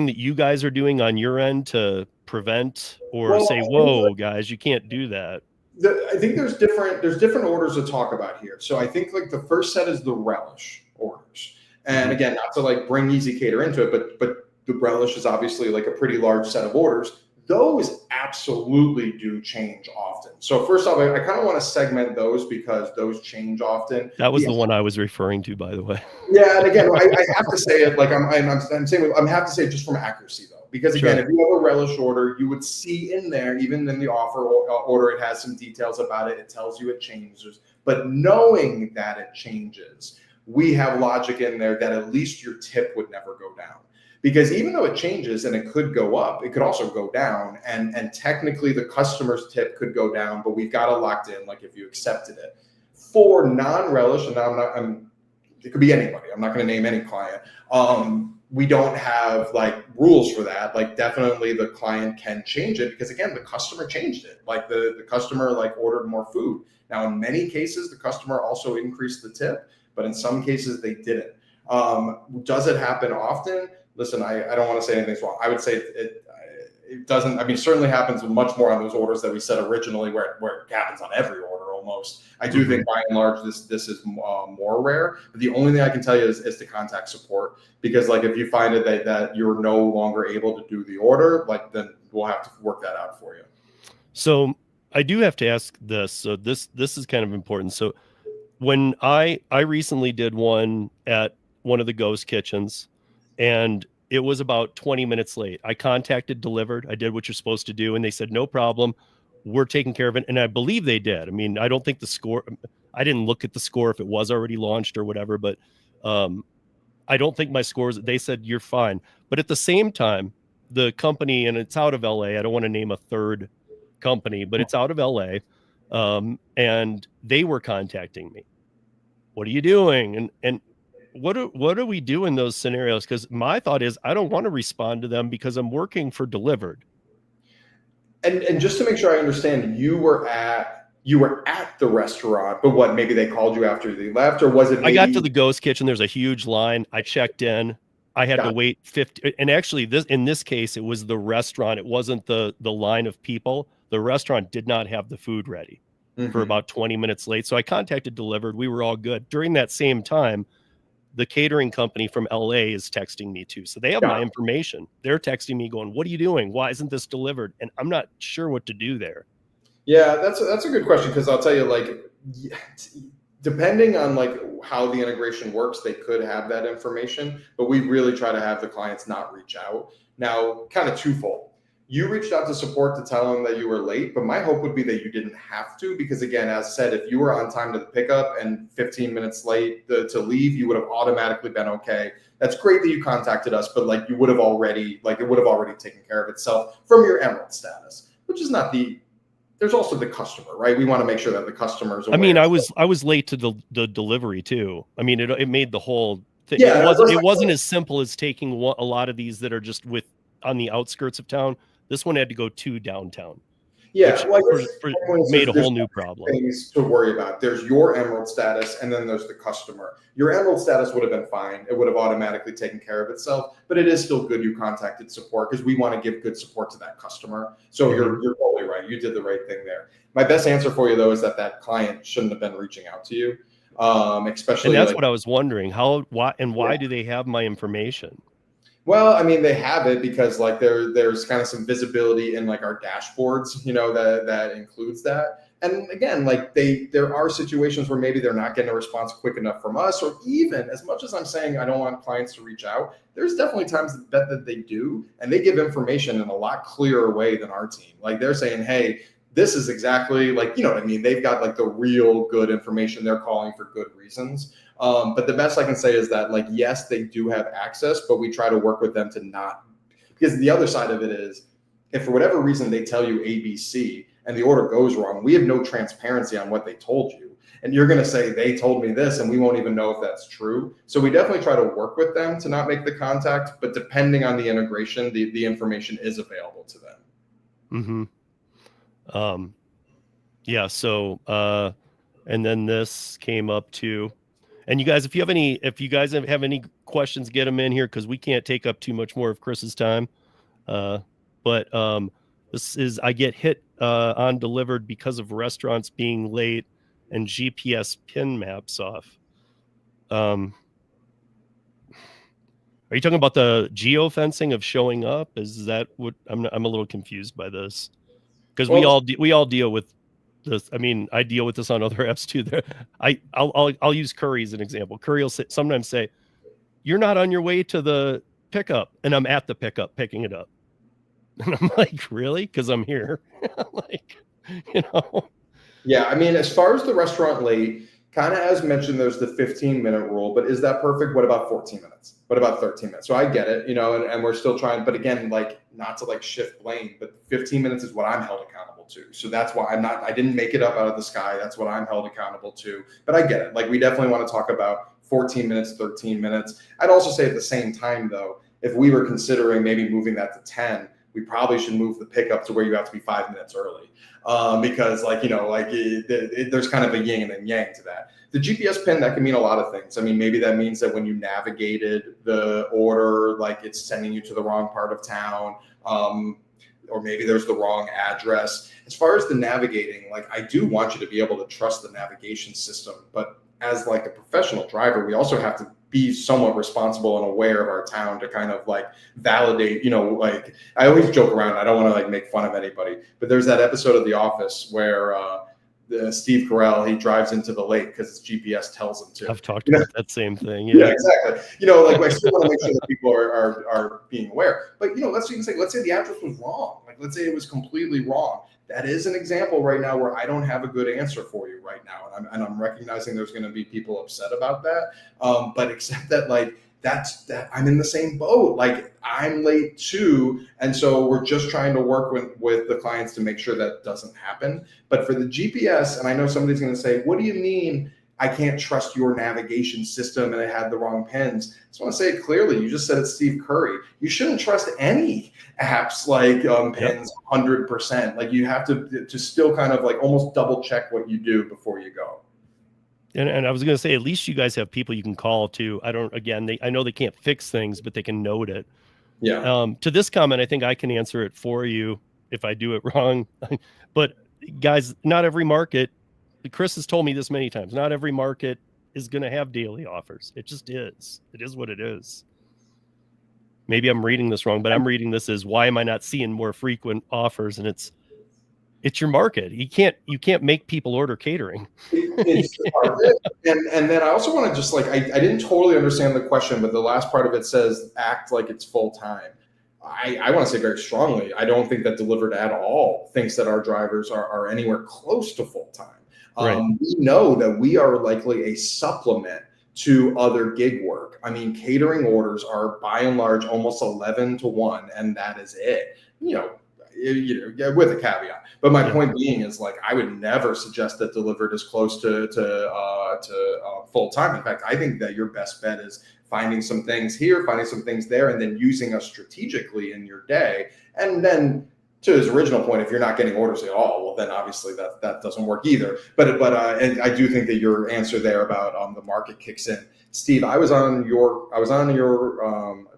that you guys are doing on your end to prevent or say, whoa, guys, you can't do that? I think there's different orders to talk about here. So I think the first set is the relish orders. And again, not to bring Easy Cater into it, but the relish is obviously a pretty large set of orders. Those absolutely do change often. So first off, I kind of want to segment those because those change often. That was the one I was referring to, by the way. Yeah, and again, I have to say it I'm saying I'm have to say it just from accuracy though, because again, if you have a relish order, you would see in there, even in the offer order, it has some details about it. It tells you it changes, but knowing that it changes, we have logic in there that at least your tip would never go down. Because even though it changes and it could go up, it could also go down. And technically the customer's tip could go down, but we've got it locked in, if you accepted it. For non-relish, and it could be anybody. I'm not going to name any client. We don't have rules for that. Definitely the client can change it because again, the customer changed it. The customer ordered more food. Now, in many cases, the customer also increased the tip, but in some cases they didn't. Does it happen often? Listen, I don't want to say anything's wrong. I would say it doesn't. I mean, certainly happens much more on those orders that we said originally, where it happens on every order almost. I do think by and large this is more rare. But the only thing I can tell you is to contact support, because like if you find it that you're no longer able to do the order, like then we'll have to work that out for you. So I do have to ask this. So this is kind of important. So when I recently did one at one of the ghost kitchens, and it was about 20 minutes late. I contacted Dlivrd. I did what you're supposed to do, and they said no problem, we're taking care of it. And I believe they did. I mean, I don't think the score, I didn't look at the score if it was already launched or whatever, but I don't think my scores, they said you're fine. But at the same time, the company, and it's out of LA, I don't want to name a third company, but it's out of LA, and they were contacting me. What are you doing? And what do we do in those scenarios? Because my thought is I don't want to respond to them because I'm working for Dlivrd. And just to make sure I understand, you were at the restaurant, but what, maybe they called you after they left, or was it maybe... I got to the ghost kitchen, there's a huge line. I checked in. I had to wait 50, and actually in this case it was the restaurant. It wasn't the line of people. The restaurant did not have the food ready for about 20 minutes late. So I contacted Dlivrd. We were all good. During that same time, the catering company from LA is texting me too. So they have my information. They're texting me going, what are you doing? Why isn't this delivered? And I'm not sure what to do there. Yeah, that's a good question, because I'll tell you, like, depending on like how the integration works, they could have that information, but we really try to have the clients not reach out. Now, kind of twofold. You reached out to support to tell them that you were late, but my hope would be that you didn't have to, because again, as said, if you were on time to the pickup and 15 minutes late to leave, you would have automatically been okay. That's great that you contacted us, but like you would have already, like it would have already taken care of itself from your Emerald status, which is not there's also the customer, right? We want to make sure that the customers. I mean, I was late to the delivery too. I mean, it made the whole thing. Yeah, it wasn't as simple as taking a lot of these that are just on the outskirts of town. This one had to go to downtown. Yeah, made a whole new problem. Things to worry about. There's your Emerald status, and then there's the customer. Your Emerald status would have been fine. It would have automatically taken care of itself, but it is still good you contacted support, because we want to give good support to that customer. So you're totally right. You did the right thing there. My best answer for you though is that client shouldn't have been reaching out to you, especially. And that's what I was wondering. Why do they have my information? Well, I mean, they have it because like there's kind of some visibility in like our dashboards, that includes that. And again, like there are situations where maybe they're not getting a response quick enough from us, or even as much as I'm saying I don't want clients to reach out, there's definitely times that they do, and they give information in a lot clearer way than our team. Like they're saying, hey, this is exactly like, you know what I mean? They've got like the real good information. They're calling for good reasons. But the best I can say is that, like, yes, they do have access, but we try to work with them to not, because the other side of it is, if for whatever reason they tell you ABC and the order goes wrong, we have no transparency on what they told you. And you're going to say, they told me this, and we won't even know if that's true. So we definitely try to work with them to not make the contact, but depending on the integration, the information is available to them. Yeah. So, and then this came up too. And you guys, if you guys have any questions, get them in here, because we can't take up too much more of Chris's time. But this is, I get hit on Dlivrd because of restaurants being late and GPS pin maps off. Are you talking about the geofencing of showing up? Is that what I'm a little confused by this, because we all deal with this. I mean, I deal with this on other apps too. There, I'll use Curry as an example. Curry will sometimes say, "You're not on your way to the pickup," and I'm at the pickup picking it up, and I'm like, "Really?" Because I'm here. Like, Yeah, I mean, as far as the restaurant late, kind of as mentioned, there's the 15-minute rule, but is that perfect? What about 14 minutes? What about 13 minutes? So I get it, and we're still trying, but again, like, not to like shift blame, but 15 minutes is what I'm held accountable to. So that's why I didn't make it up out of the sky. That's what I'm held accountable to. But I get it. Like, we definitely want to talk about 14 minutes, 13 minutes. I'd also say at the same time, though, if we were considering maybe moving that to 10, we probably should move the pickup to where you have to be 5 minutes early. Because there's kind of a yin and yang to that. The GPS pin, that can mean a lot of things. I mean, maybe that means that when you navigated the order, like it's sending you to the wrong part of town. or maybe there's the wrong address. As far as the navigating, like I do want you to be able to trust the navigation system, but as like a professional driver, we also have to be somewhat responsible and aware of our town to kind of like validate, like I always joke around. I don't want to like make fun of anybody, but there's that episode of The Office where Steve Carell, he drives into the lake because his GPS tells him to. I've talked about that same thing. Yeah, exactly. Like I still want to make sure that people are being aware. But let's say the address was wrong. Like let's say it was completely wrong. That is an example right now where I don't have a good answer for you right now, and I'm recognizing there's going to be people upset about that. But except that like that I'm in the same boat. Like I'm late too, and so we're just trying to work with the clients to make sure that doesn't happen. But for the GPS, and I know somebody's going to say, "What do you mean I can't trust your navigation system and it had the wrong pins?" I just want to say it clearly. You just said it's Steve Curry. You shouldn't trust any apps like pins 100%. Like you have to still kind of like almost double check what you do before you go. And I was going to say, at least you guys have people you can call to. I know they can't fix things, but they can note it. Yeah. To this comment, I think I can answer it for you if I do it wrong. But guys, not every market, Chris has told me this many times, not every market is going to have daily offers. It just is. It is what it is. Maybe I'm reading this wrong, but I'm reading this as why am I not seeing more frequent offers? And it's your market. You can't make people order catering. It's the market. And then I also want to just like, I didn't totally understand the question, but the last part of it says act like it's full time. I want to say very strongly, I don't think that Dlivrd at all thinks that our drivers are anywhere close to full time. Right. We know that we are likely a supplement to other gig work. I mean, catering orders are by and large almost 11 to 1, and that is it. With a caveat. But my point being is like I would never suggest that Dlivrd is close to full time. In fact, I think that your best bet is finding some things here, finding some things there, and then using us strategically in your day. And then to his original point, if you're not getting orders at all, well, then obviously that doesn't work either. But and I do think that your answer there about the market kicks in. Steve, I was on your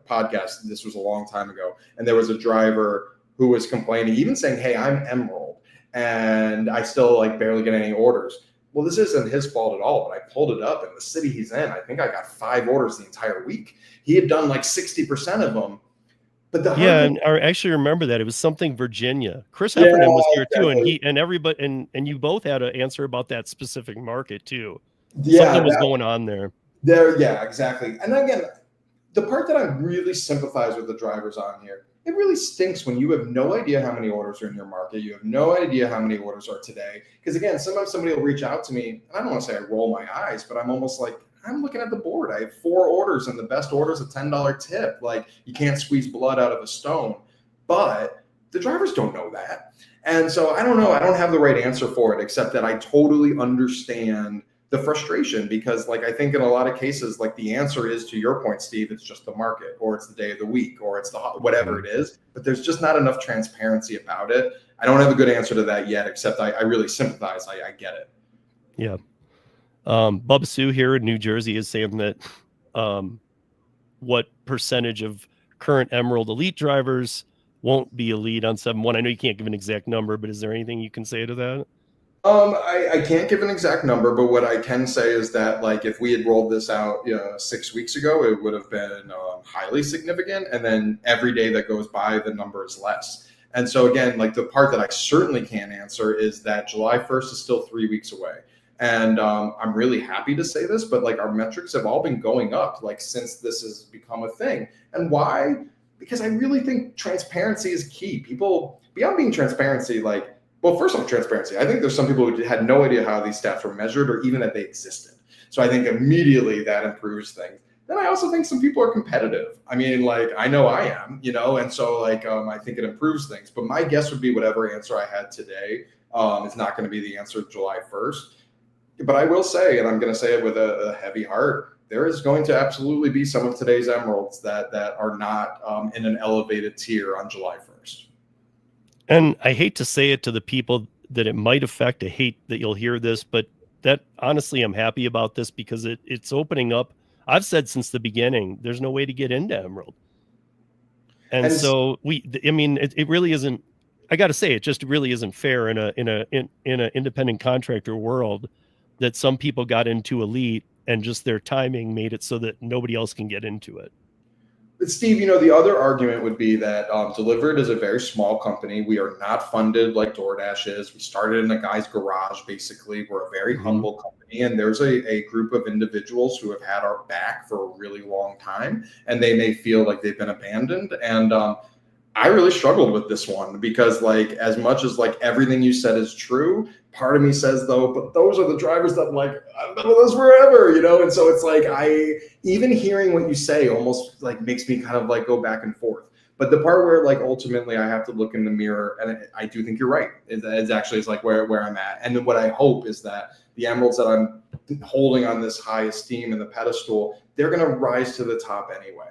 podcast. This was a long time ago, and there was a driver who was complaining, even saying, "Hey, I'm Emerald, and I still like barely get any orders." Well, this isn't his fault at all, but I pulled it up, and the city he's in, I think I got 5 orders the entire week. He had done like 60% of them. But and I actually remember that it was something Virginia. Chris Heffernan was here too, and everybody and you both had an answer about that specific market too. Something was going on there. Yeah, exactly. And again, the part that I really sympathize with the drivers on here, it really stinks when you have no idea how many orders are in your market. You have no idea how many orders are today. Because again, sometimes somebody will reach out to me, and I don't want to say I roll my eyes, but I'm almost like, I'm looking at the board. I have 4 orders, and the best order is a $10 tip. Like you can't squeeze blood out of a stone, but the drivers don't know that. And so I don't know. I don't have the right answer for it, except that I totally understand the frustration, because like I think in a lot of cases, like the answer is, to your point, Steve, it's just the market, or it's the day of the week, or it's the whatever it is, but there's just not enough transparency about it. I don't have a good answer to that yet, except I really sympathize. I get it. Yeah. Bubba Sue here in New Jersey is saying that what percentage of current Emerald Elite drivers won't be elite on 7-1? I know you can't give an exact number, but is there anything you can say to that? I can't give an exact number, but what I can say is that like if we had rolled this out 6 weeks ago, it would have been highly significant. And then every day that goes by, the number is less. And so again, like the part that I certainly can't answer is that July 1st is still 3 weeks away. And I'm really happy to say this, but like our metrics have all been going up like since this has become a thing. And why? Because I really think transparency is key. People, beyond being transparency, like, well, first off, transparency. I think there's some people who had no idea how these stats were measured or even that they existed. So I think immediately that improves things. Then I also think some people are competitive. I mean, like, I know I am, and so like I think it improves things. But my guess would be whatever answer I had today is not going to be the answer July 1st. But I will say, and I'm going to say it with a heavy heart, there is going to absolutely be some of today's Emeralds that are not in an elevated tier on July 1st. And I hate to say it to the people that it might affect. I hate that you'll hear this, but that honestly, I'm happy about this because it's opening up. I've said since the beginning, there's no way to get into Emerald. And so it really isn't I got to say, it just really isn't fair in an independent contractor world that some people got into elite and just their timing made it so that nobody else can get into it. But Steve, the other argument would be that Dlivrd is a very small company. We are not funded like DoorDash is. We started in a guy's garage, basically. We're a very humble company, and there's a group of individuals who have had our back for a really long time, and they may feel like they've been abandoned. And I really struggled with this one because, like, as much as like everything you said is true, part of me says though, but those are the drivers that like I've been with us forever, And so it's like even hearing what you say almost like makes me kind of like go back and forth. But the part where like ultimately I have to look in the mirror, and I do think you're right. It's actually like where I'm at, and then what I hope is that the emeralds that I'm holding on this high esteem and the pedestal, they're going to rise to the top anyway.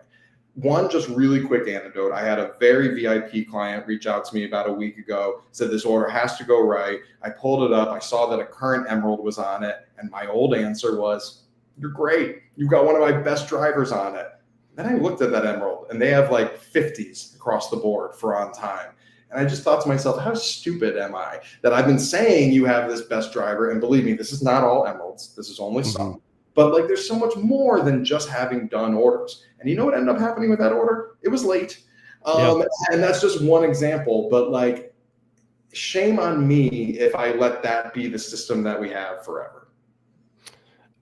One just really quick anecdote. I had a very VIP client reach out to me about a week ago, said this order has to go right. I pulled it up. I saw that a current emerald was on it. And my old answer was, you're great. You've got one of my best drivers on it. Then I looked at that emerald and they have like 50s across the board for on time. And I just thought to myself, how stupid am I that I've been saying you have this best driver? And believe me, this is not all emeralds. This is only some. But like, there's so much more than just having done orders. And you know what ended up happening with that order? It was late. And that's just one example. But like, shame on me if I let that be the system that we have forever.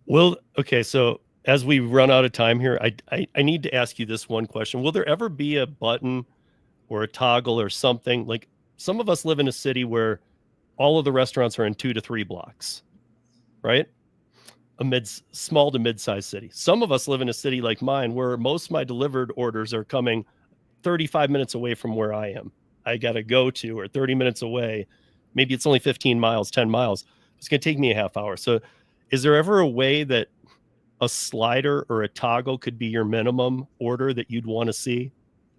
Well, okay. So as we run out of time here, I need to ask you this one question. Will there ever be a button or a toggle or something? Like, some of us live in a city where all of the restaurants are in 2 to 3 blocks, right? A small to mid-sized city. Some of us live in a city like mine where most of my delivered orders are coming 35 minutes away from where I am. I got to go to, or 30 minutes away. Maybe it's only 15 miles, 10 miles. It's going to take me a half hour. So is there ever a way that a slider or a toggle could be your minimum order that you'd want to see?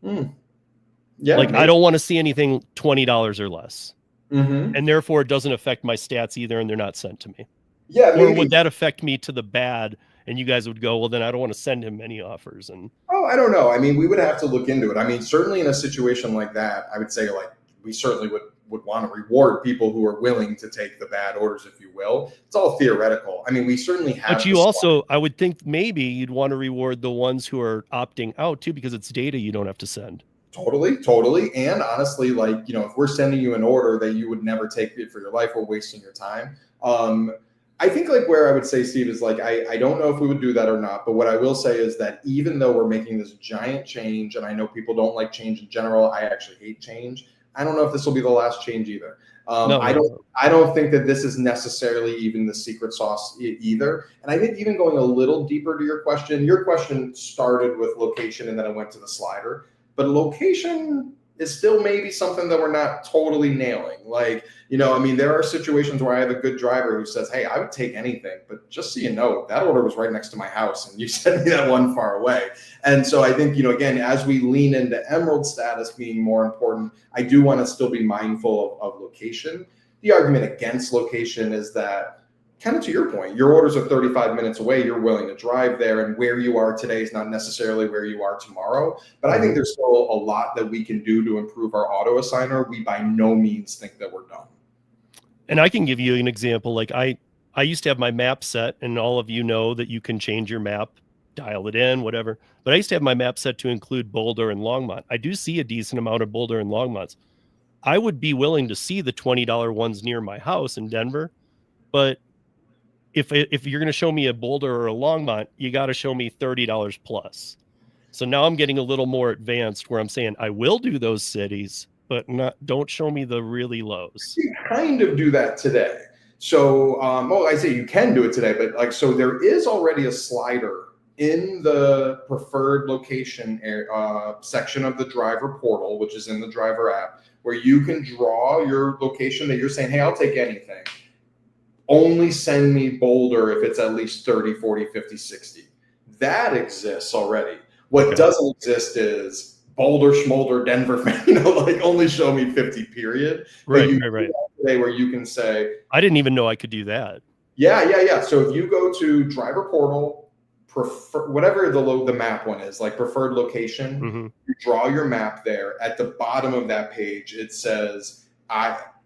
Yeah. Like, maybe. I don't want to see anything $20 or less. And therefore it doesn't affect my stats either, and they're not sent to me. Yeah, or would that affect me to the bad? And you guys would go, well, then I don't want to send him any offers. And I don't know. I mean, we would have to look into it. I mean, certainly in a situation like that, I would say like we certainly would want to reward people who are willing to take the bad orders, if you will. It's all theoretical. I mean, we certainly have. But you also, I would think maybe you'd want to reward the ones who are opting out too, because it's data you don't have to send. Totally. And honestly, like, if we're sending you an order that you would never take it for your life, we're wasting your time. I think like where I would say, Steve, is like, I don't know if we would do that or not, but what I will say is that even though we're making this giant change, and I know people don't like change in general, I actually hate change. I don't know if this will be the last change either. I don't think that this is necessarily even the secret sauce either. And I think even going a little deeper to your question started with location and then it went to the slider, but location is still maybe something that we're not totally nailing. Like, I mean, there are situations where I have a good driver who says, hey, I would take anything, but just so you know, that order was right next to my house and you sent me that one far away. And so I think, again, as we lean into emerald status being more important, I do want to still be mindful of location. The argument against location is that, kind of to your point, your orders are 35 minutes away, you're willing to drive there, and where you are today is not necessarily where you are tomorrow. But I think there's still a lot that we can do to improve our auto assigner. We by no means think that we're done. And I can give you an example. Like I used to have my map set, and all of you know that you can change your map, dial it in, whatever. But I used to have my map set to include Boulder and Longmont. I do see a decent amount of Boulder and Longmonts. I would be willing to see the $20 ones near my house in Denver, but if you're going to show me a Boulder or a Longmont, you got to show me $30 plus. So now I'm getting a little more advanced where I'm saying I will do those cities, but don't show me the really lows. You kind of do that today. So, I say you can do it today, but so there is already a slider in the preferred location section of the driver portal, which is in the driver app, where you can draw your location that you're saying, hey, I'll take anything. Only send me Boulder if it's at least 30, 40, 50, 60. That exists already. What doesn't exist is Boulder, Schmolder, Denver, only show me 50, period. Right. Today where you can say, I didn't even know I could do that. Yeah. So if you go to driver portal, whatever the map one is, like preferred location. Mm-hmm. You draw your map there. At the bottom of that page, it says,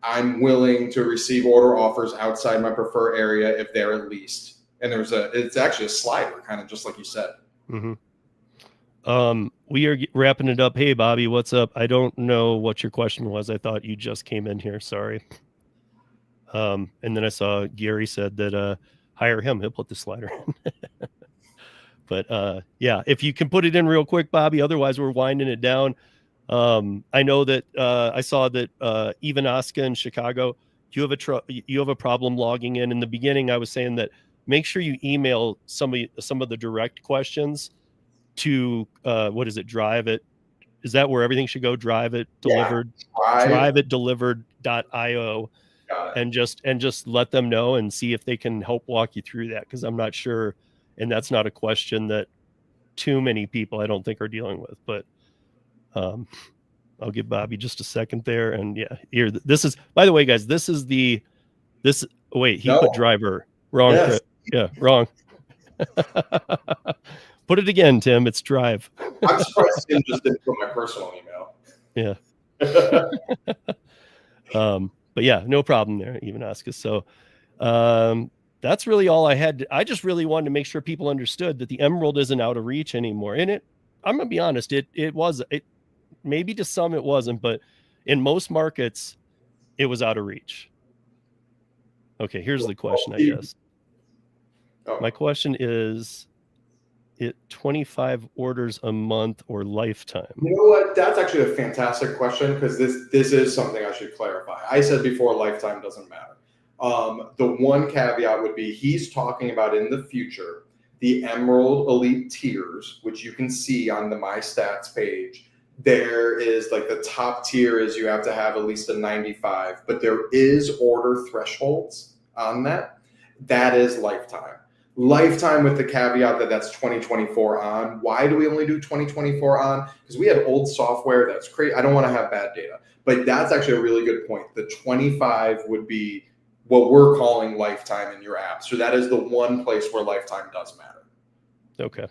I'm willing to receive order offers outside my preferred area if they're at least. And it's actually a slider, kind of just like you said. Mm-hmm. We are wrapping it up. Hey, Bobby, what's up? I don't know what your question was. I thought you just came in here. Sorry. And then I saw Gary said that hire him. He'll put the slider in. But yeah, if you can put it in real quick, Bobby. Otherwise, we're winding it down. I know that I saw that even Oscar in Chicago, you have a problem logging in. In the beginning, I was saying that make sure you email some of the direct questions to what is it? Drive it. Is that where everything should go? Drive it delivered. Yeah, drive it delivered.io, and just let them know and see if they can help walk you through that, because I'm not sure, and that's not a question that too many people I don't think are dealing with, but. I'll give Bobby just a second there. And yeah, here, this is, by the way, guys, wait, he put driver wrong. Yes. Yeah, wrong. Put it again, Tim. It's drive. I'm surprised Tim just didn't put my personal email. Yeah. But yeah, no problem there, even Oscar. So, that's really all I had. I just really wanted to make sure people understood that the Emerald isn't out of reach anymore. And I'm going to be honest, it maybe to some it wasn't, but in most markets it was out of reach. Okay, here's the question, I guess. My question is, it 25 orders a month or lifetime? You know what? That's actually a fantastic question, because this is something I should clarify. I said before, lifetime doesn't matter. The one caveat would be he's talking about in the future the Emerald Elite tiers, which you can see on the My Stats page. There is like the top tier is you have to have at least a 95, but there is order thresholds on that. That is lifetime. Lifetime with the caveat that that's 2024 on. Why do we only do 2024 on? Because we have old software that's crazy. I don't want to have bad data, but that's actually a really good point. The 25 would be what we're calling lifetime in your app. So that is the one place where lifetime does matter. Okay.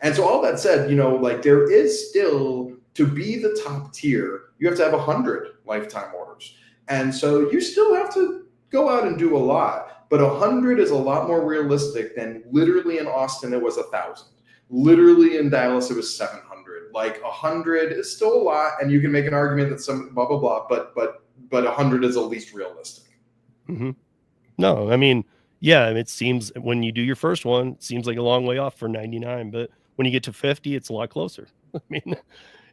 And so all that said, like there is still, to be the top tier, you have to have 100 lifetime orders. And so you still have to go out and do a lot, but 100 is a lot more realistic than literally in Austin, it was 1,000. Literally in Dallas, it was 700. Like 100 is still a lot. And you can make an argument that some blah, blah, blah, but 100 is at least realistic. Mm-hmm. No, I mean, yeah, it seems when you do your first one, it seems like a long way off for 99, but when you get to 50, it's a lot closer. I mean,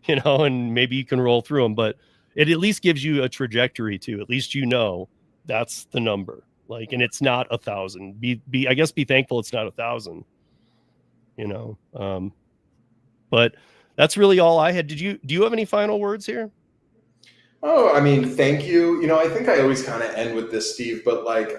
and maybe you can roll through them, but it at least gives you a trajectory too. At least that's the number. Like, and it's not 1,000. I guess be thankful it's not 1,000. But that's really all I had. Do you have any final words here? Oh, I mean, thank you. I think I always kind of end with this, Steve, but like,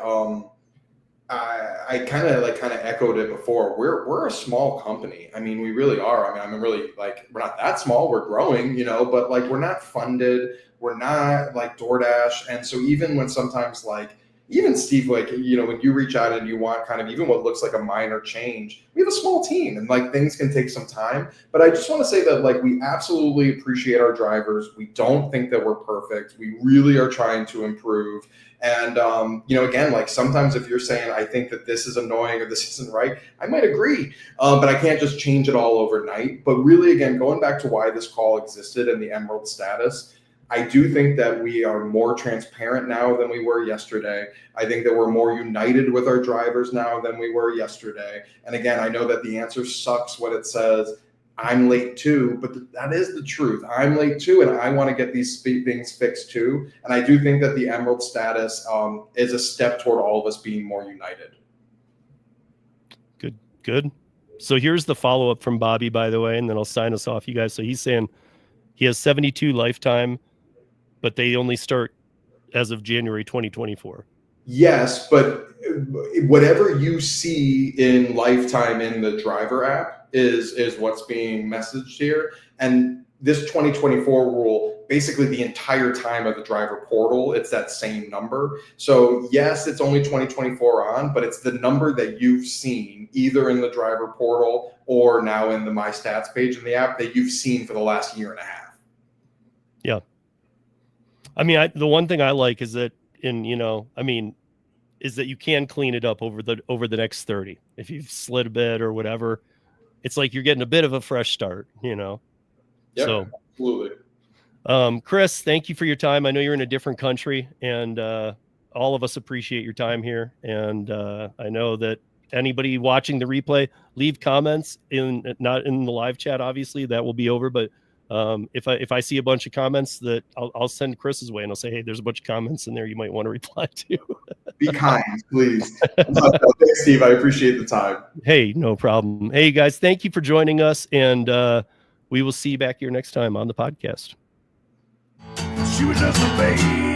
I kind of echoed it before. We're a small company. I mean, we really are. I mean, I'm really like, we're not that small. We're growing, but like, we're not funded. We're not like DoorDash. And so even when sometimes like, even Steve, like, when you reach out and you want kind of even what looks like a minor change, we have a small team and like things can take some time. But I just want to say that like we absolutely appreciate our drivers. We don't think that we're perfect. We really are trying to improve. And, again, like sometimes if you're saying, I think that this is annoying or this isn't right, I might agree, but I can't just change it all overnight. But really, again, going back to why this call existed and the Emerald status, I do think that we are more transparent now than we were yesterday. I think that we're more united with our drivers now than we were yesterday. And again, I know that the answer sucks when it says, I'm late too, but that is the truth. I'm late too, and I want to get these things fixed too. And I do think that the Emerald status is a step toward all of us being more united. Good. So here's the follow-up from Bobby, by the way, and then I'll sign us off, you guys. So he's saying he has 72 lifetime, but they only start as of January 2024. Yes, but whatever you see in lifetime in the driver app is what's being messaged here. And this 2024 rule basically the entire time of the driver portal, it's that same number. So yes, it's only 2024 on, but it's the number that you've seen either in the driver portal or now in the My Stats page in the app that you've seen for the last year and a half. Yeah. I mean, the one thing I like is that is that you can clean it up over the next 30. If you've slid a bit or whatever, it's like you're getting a bit of a fresh start, Yeah, so absolutely. Chris, thank you for your time. I know you're in a different country, and all of us appreciate your time here. And I know that anybody watching the replay, leave comments not in the live chat, obviously that will be over, but if I see a bunch of comments, that I'll send Chris's way, and I'll say, hey, there's a bunch of comments in there you might want to reply to. Be kind, please. Thanks, Steve. I appreciate the time. Hey, no problem. Hey guys, thank you for joining us, and we will see you back here next time on the podcast. She was just a baby.